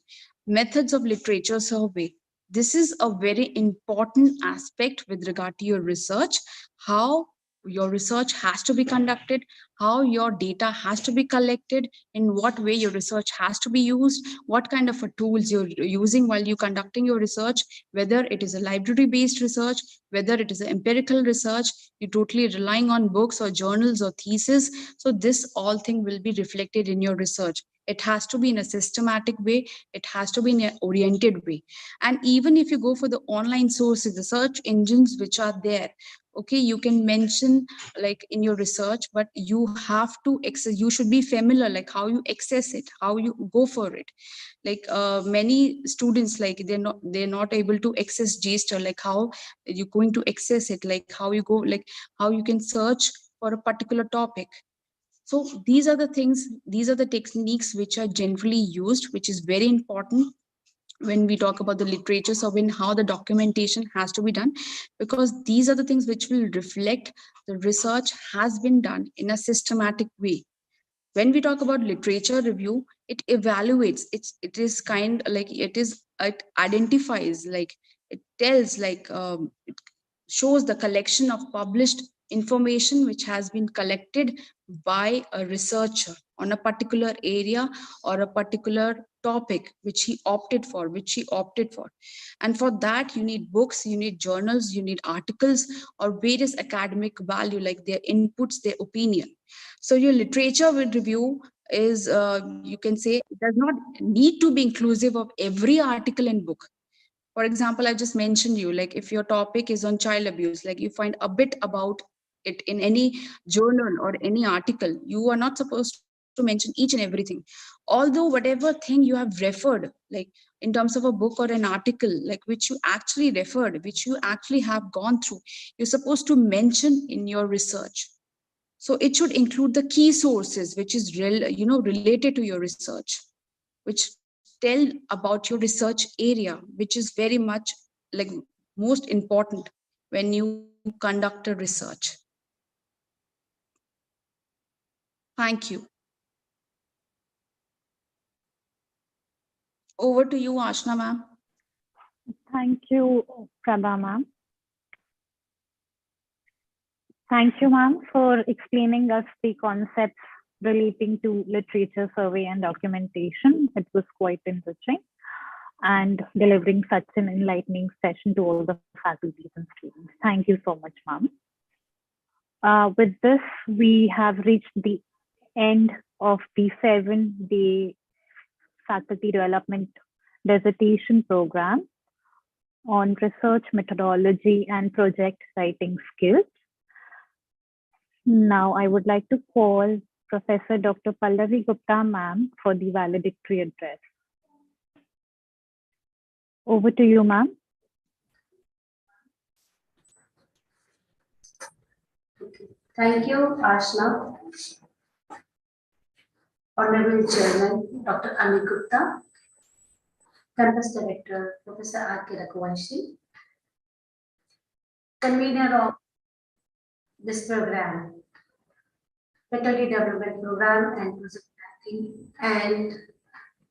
methods of literature survey, this is a very important aspect with regard to your research. How your research has to be conducted, how your data has to be collected, in what way your research has to be used, what kind of a tools you're using while you conducting your research, whether it is a library based research, whether it is an empirical research, you're totally relying on books or journals or thesis. So this all thing will be reflected in your research. It has to be in a systematic way, it has to be in an oriented way. And even if you go for the online sources, the search engines which are there, okay, you can mention like in your research, but you have to access, you should be familiar like how you access it, how you go for it. Like many students, like they're not able to access JSTOR, like how you're going to access it, like how you go, like how you can search for a particular topic. So these are the things, these are the techniques which are generally used, which is very important when we talk about the literature survey and how the documentation has to be done, because these are the things which will reflect the research has been done in a systematic way. When we talk about literature review, it evaluates, it is kind like it identifies, like it tells, like it shows the collection of published information which has been collected by a researcher on a particular area or a particular topic which he opted for. And for that you need books, you need journals, you need articles, or various academic value, like their inputs, their opinion. So your literature with review is, you can say, does not need to be inclusive of every article and book. For example, I just mentioned you, like if your topic is on child abuse, like you find a bit about it in any journal or any article, you are not supposed to mention each and everything. Although whatever thing you have referred, like in terms of a book or an article, like which you actually referred, which you actually have gone through, you're supposed to mention in your research. So it should include the key sources, which is related to your research, which tell about your research area, which is very much like most important when you conduct a research. Thank you. Over to you, Ashna ma'am. Thank you, Prabha ma'am. Thank you, ma'am, for explaining us the concepts relating to literature survey and documentation. It was quite enriching, and delivering such an enlightening session to all the faculties and students. Thank you so much, ma'am. With this, we have reached the end of the 7-day faculty development dissertation program on research methodology and project writing skills. Now, I would like to call Professor Dr. Pallavi Gupta, ma'am, for the valedictory address. Over to you, ma'am. Thank you, Ashna. Honorable Chairman, Dr. Amit Gupta, Campus Director, Professor R.K. Raghuvanshi, convener of this program, Faculty Development Program and Project Writing, and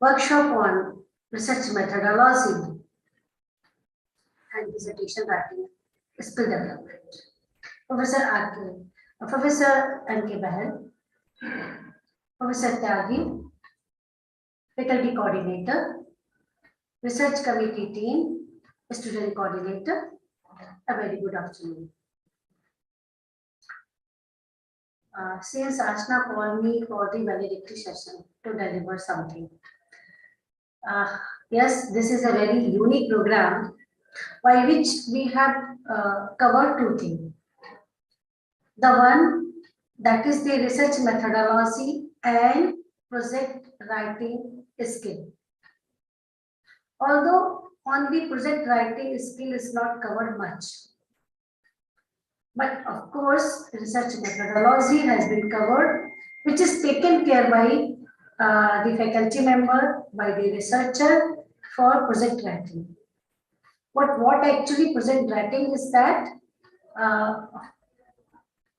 workshop on research methodology and dissertation writing skill development. Professor N.K. Bahal, Professor Tyagi, Faculty Coordinator, Research Committee Team, Student Coordinator, a very good afternoon. Since Ashna called me for the valedictory session to deliver something. Yes, this is a very unique program by which we have covered two things. The one that is the research methodology and project writing skill. Although on the project writing skill is not covered much. But of course, research methodology has been covered, which is taken care by the faculty member, by the researcher for project writing. What actually project writing is that,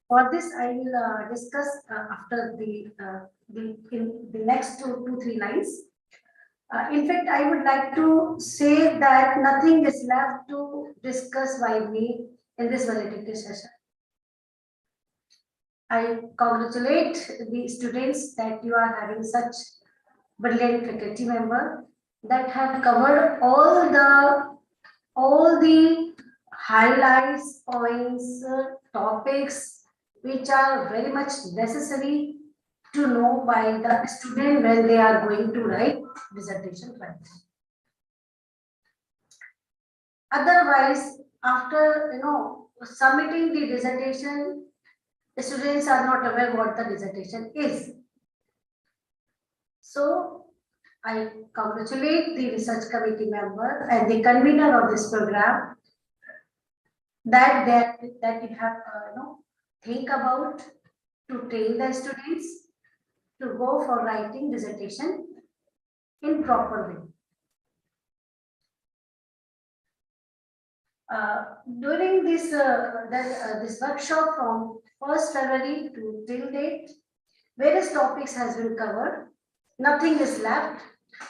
for this I will discuss after in the next two, 3 lines. In fact, I would like to say that nothing is left to discuss by me in this valedictory session. I congratulate the students that you are having such brilliant faculty member that have covered all the highlights, points, topics which are very much necessary to know by the student when they are going to write dissertation writing. Otherwise, after submitting the dissertation, the students are not aware what the dissertation is. So I congratulate the research committee member and the convener of this program that you have think about to train the students to go for writing dissertation in proper way. During this this workshop from 1st February to till date, various topics has been covered. Nothing is left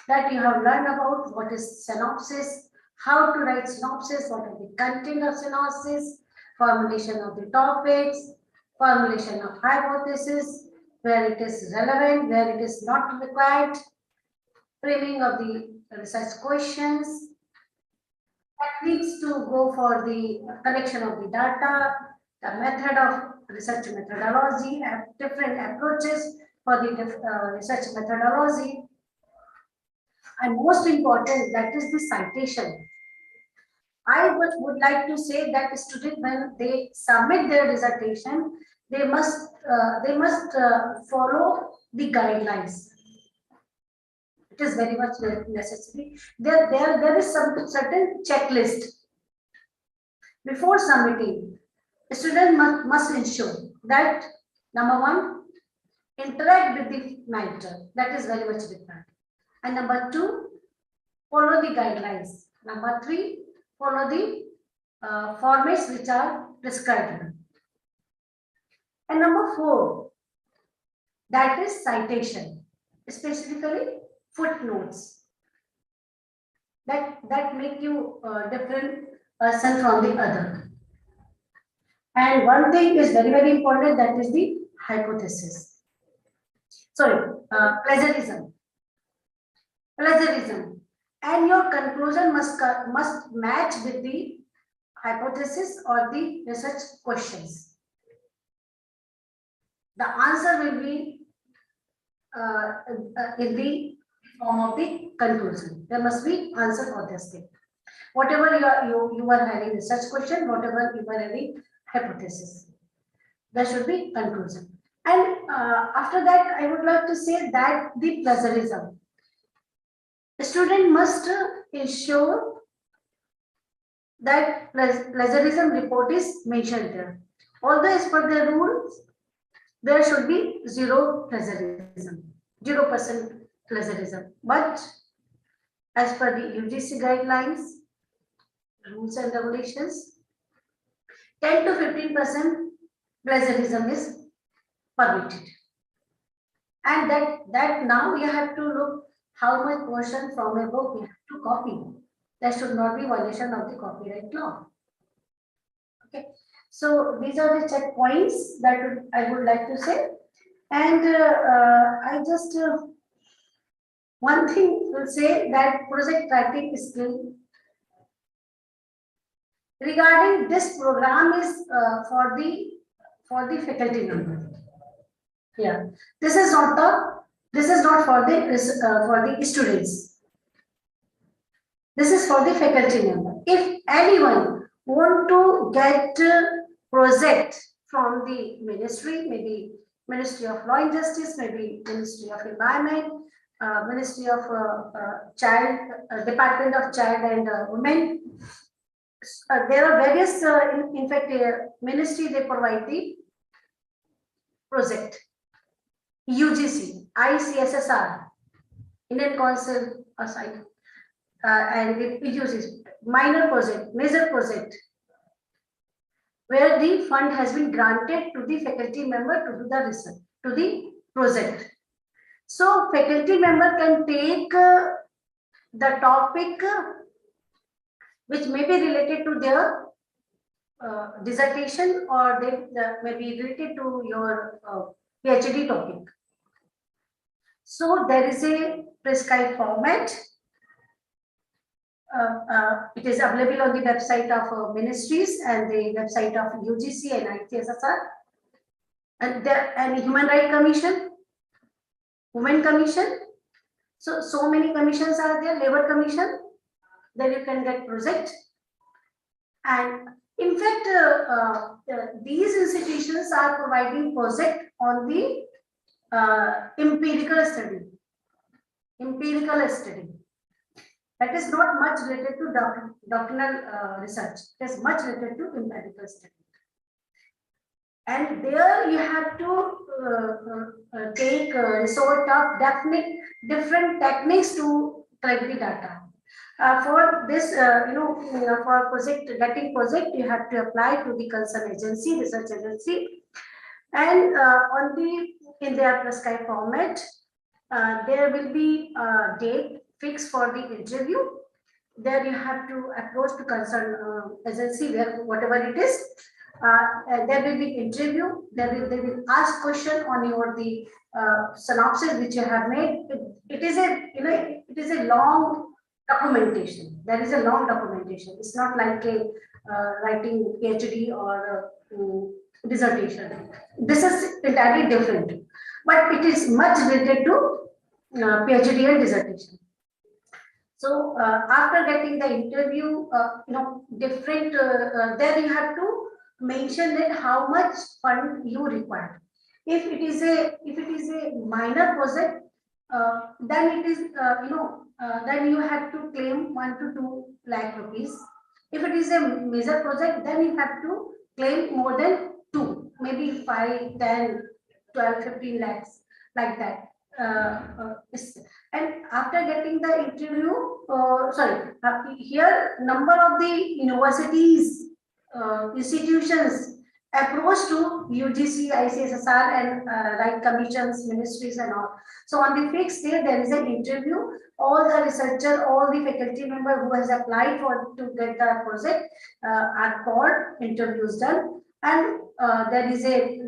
that you have learned about what is synopsis, how to write synopsis, what are the content of synopsis, formulation of the topics, formulation of hypothesis, where it is relevant, where it is not required, framing of the research questions, techniques to go for the collection of the data, the method of research methodology, and different approaches for the research methodology. And most important, that is the citation. I would like to say that students, when they submit their dissertation, they must follow the guidelines. It is very much necessary. There is some certain checklist. Before submitting, a student must ensure that number 1, interact with the mentor. That is very much required. And number 2, follow the guidelines. Number 3, follow the formats which are prescribed. And number 4, that is citation, specifically footnotes that make you a different person from the other. And one thing is very, very important, that is the hypothesis. Sorry, plagiarism. And your conclusion must match with the hypothesis or the research questions. The answer will be in the form of the conclusion. There must be answer for this thing. Whatever you are having research question, whatever you are having hypothesis, there should be conclusion. And after that, I would like to say that the plagiarism. The student must ensure that plagiarism report is mentioned there. Although as per the rules, there should be zero plagiarism, 0% plagiarism. But as per the UGC guidelines, rules and regulations, 10 to 15% plagiarism is permitted. And that now you have to look how much portion from a book you have to copy. There should not be violation of the copyright law. Okay, so these are the checkpoints that I would like to say. And I just one thing will say that project writing skill regarding this program is for the faculty member. Yeah, this is not for the students. This is for the faculty member. If anyone want to get project from the ministry, maybe Ministry of Law and Justice, maybe Ministry of Environment, Ministry of Department of Child and Women. There are various, in fact, ministry they provide the project. UGC, ICSSR, Indian Council aside, and it uses minor project, major project, where the fund has been granted to the faculty member to do the research, to the project. So faculty member can take the topic which may be related to their dissertation, or they may be related to your PhD topic. So there is a prescribed format. It is available on the website of ministries and the website of UGC and ICSSR, and Human Rights Commission, Women Commission. So many commissions are there. Labor Commission. Then you can get project. And in fact, these institutions are providing project on the empirical study. Empirical study. That is not much related to doctrinal research. It is much related to empirical study. And there you have to take resort of different techniques to collect the data. For this, for getting project, you have to apply to the concerned agency, research agency, and in their prescribed format, there will be a date fixed for the interview. There you have to approach to concerned agency, whatever it is. There will be interview. They will ask question on the synopsis which you have made. It is a long documentation. There is a long documentation. It's not like a writing PhD or dissertation. This is entirely different, but it is much related to PhD and dissertation. So after getting the interview, different there you have to mention that how much fund you require. If it is a minor project, then it is then you have to claim 1 to 2 lakh rupees. If it is a major project, then you have to claim more than 2, maybe 5, 10, 12, 15 lakhs, like that. And after getting the interview, here number of the universities, institutions approach to UGC, ICSSR and right commissions, ministries and all. So on the fixed day, there is an interview. All the researcher, all the faculty member who has applied to get the project are called, interviews done, and there is a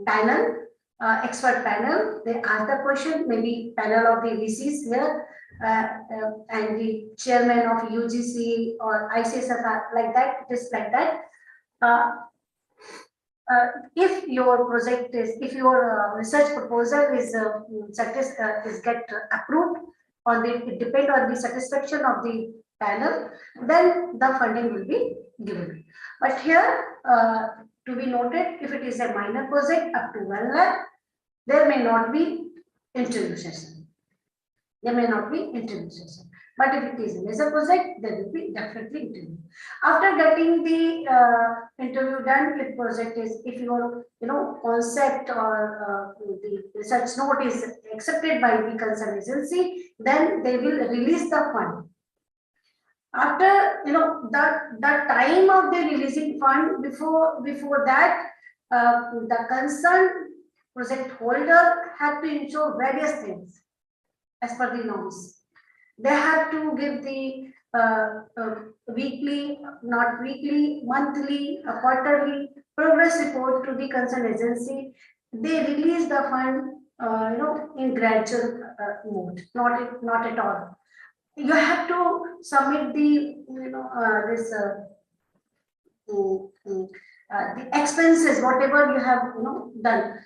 panel. Expert panel, they ask the question, maybe panel of the VCs here, and the chairman of UGC or ICSSR, like that, just like that. if your project is, if your research proposal is get approved on the, it depend on the satisfaction of the panel, then the funding will be given. But here, to be noted, if it is a minor project up to 1 lakh, there may not be interview session. There may not be interview session. But if it is a major project, there will be definitely interview. After getting the interview done, if project is, if your concept or the research note is accepted by the concerned agency, then they will release the fund. After the time of the releasing fund, before that, the concerned project holder had to ensure various things as per the norms. They have to give the weekly, not weekly, monthly, quarterly progress report to the concerned agency. They release the fund, in gradual mode, not at all. You have to submit the, the expenses, whatever you have, done.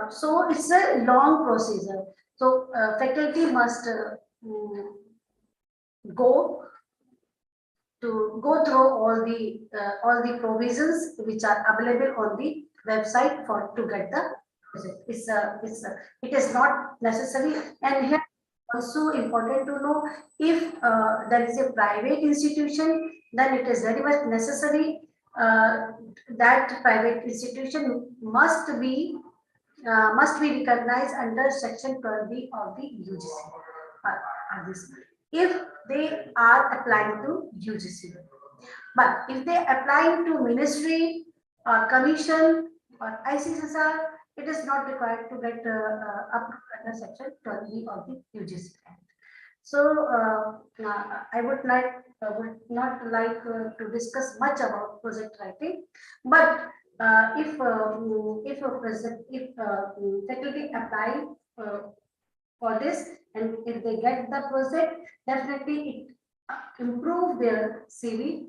So it's a long procedure. So faculty must go through all the provisions which are available on the website to get the project. It is not necessary. And here also important to know, if there is a private institution, then it is very much necessary that private institution must be recognized under section 12B of the UGC. If they are applying to UGC, but if they apply to ministry or commission or ICSR, it is not required to get approved under section 12B of the UGC Act. So I would not like to discuss much about project writing, but if faculty apply for this, and if they get the project, definitely it improve their CV,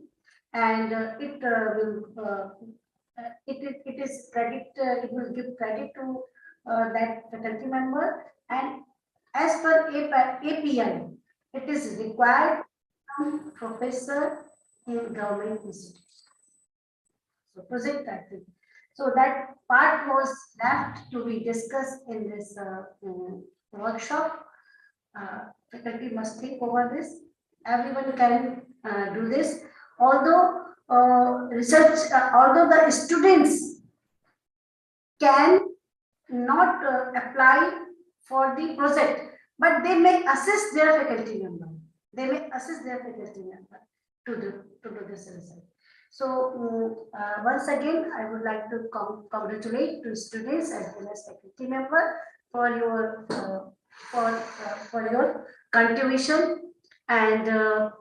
and it is credit. It will give credit to that faculty member, and as per API, it is required from professor in government institution. So project writing. So that part was left to be discussed in this workshop. Faculty must think over this. Everyone can do this. Although although the students can not apply for the project, but they may assist their faculty member. They may assist their faculty member to do this research. So once again, I would like to congratulate to students as well as faculty member for your for your contribution, and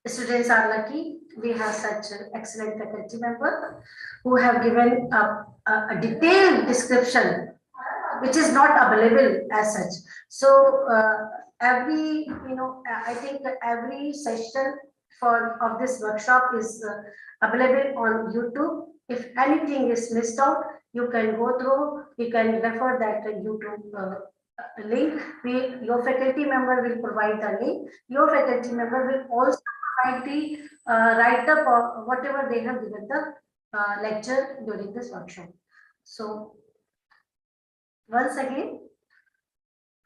students are lucky. We have such excellent faculty member who have given a detailed description, which is not available as such. So every, I think every session of this workshop is available on YouTube. If anything is missed out, you can go through, you can refer that YouTube link. Your faculty member will provide the link. Your faculty member will also provide the write-up or whatever they have given the lecture during this workshop. So once again,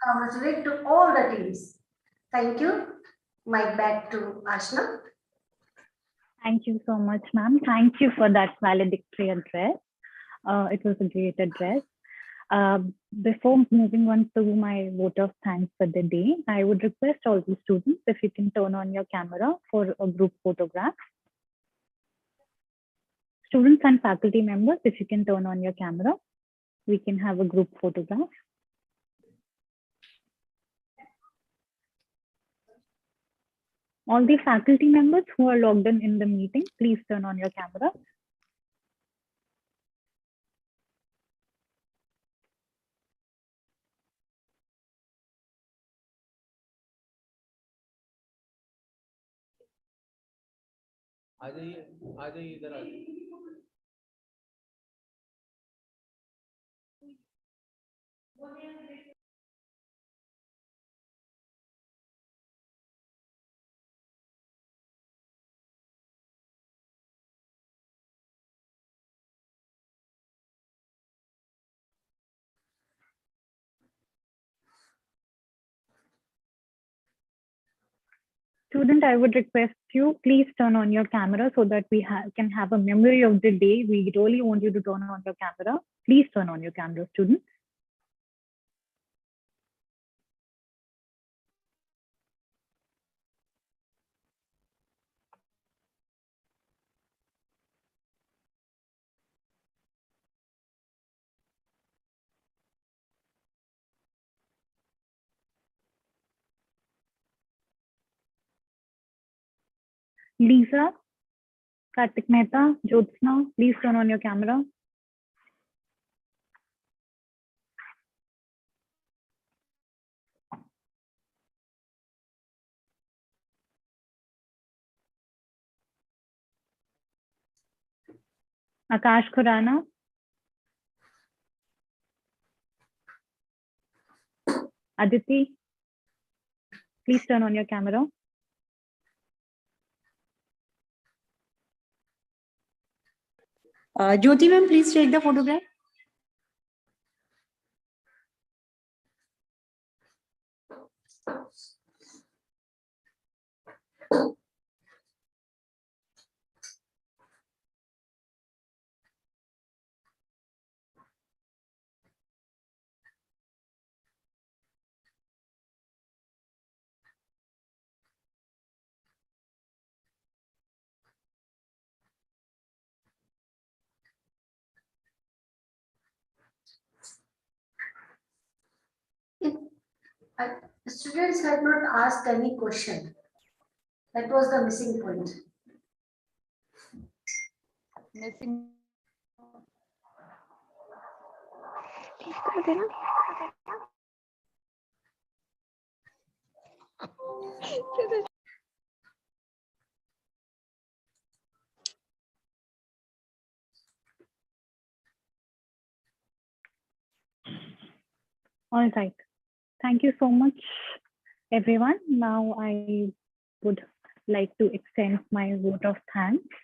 congratulate to all the teams. Thank you. Mic back to Ashna. Thank you so much, ma'am. Thank you for that valedictory address. It was a great address. Before moving on to my vote of thanks for the day, I would request all the students if you can turn on your camera for a group photograph. Students and faculty members, if you can turn on your camera, we can have a group photograph. All the faculty members who are logged in the meeting, please turn on your camera. आ जाइए इधर आ जाइए। Student, I would request you, please turn on your camera so that we can have a memory of the day. We really want you to turn on your camera. Please turn on your camera, students. Lisa, Kartik Mehta, Jyotsna, please turn on your camera. Akash Khurana. Aditi, please turn on your camera. Jyoti ma'am, please take the photograph. Students had not asked any question. That was the missing point. Missing. All right. Thank you so much, everyone. Now I would like to extend my vote of thanks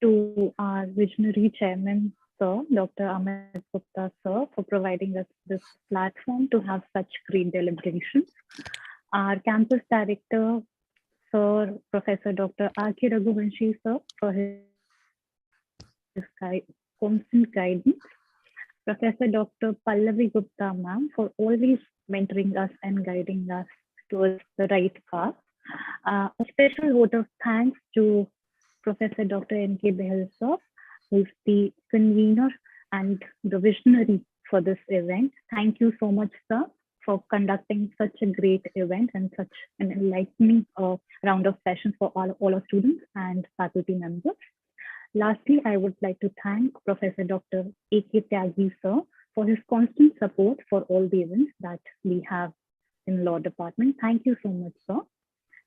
to our visionary chairman, Sir, Dr. Amit Gupta, Sir, for providing us this platform to have such great deliberations. Our campus director, Sir, Professor Dr. R.K. Raghuvanshi, Sir, for his constant guidance. Professor Dr. Pallavi Gupta, ma'am, for always mentoring us and guiding us towards the right path. A special vote of thanks to Professor Dr. N.K. Behel, sir, who is the convener and the visionary for this event. Thank you so much, sir, for conducting such a great event and such an enlightening round of sessions for all our students and faculty members. Lastly, I would like to thank Professor Dr. A.K. Tyagi, sir, for his constant support for all the events that we have in Law Department. Thank you so much, sir.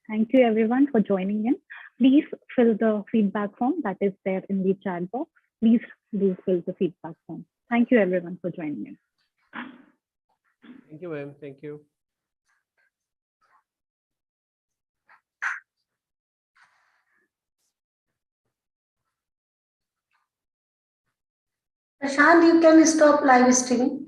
Thank you everyone for joining in. Please fill the feedback form that is there in the chat box. Please do fill the feedback form. Thank you everyone for joining in. Thank you, ma'am. Thank you. Prashant, you can stop live streaming.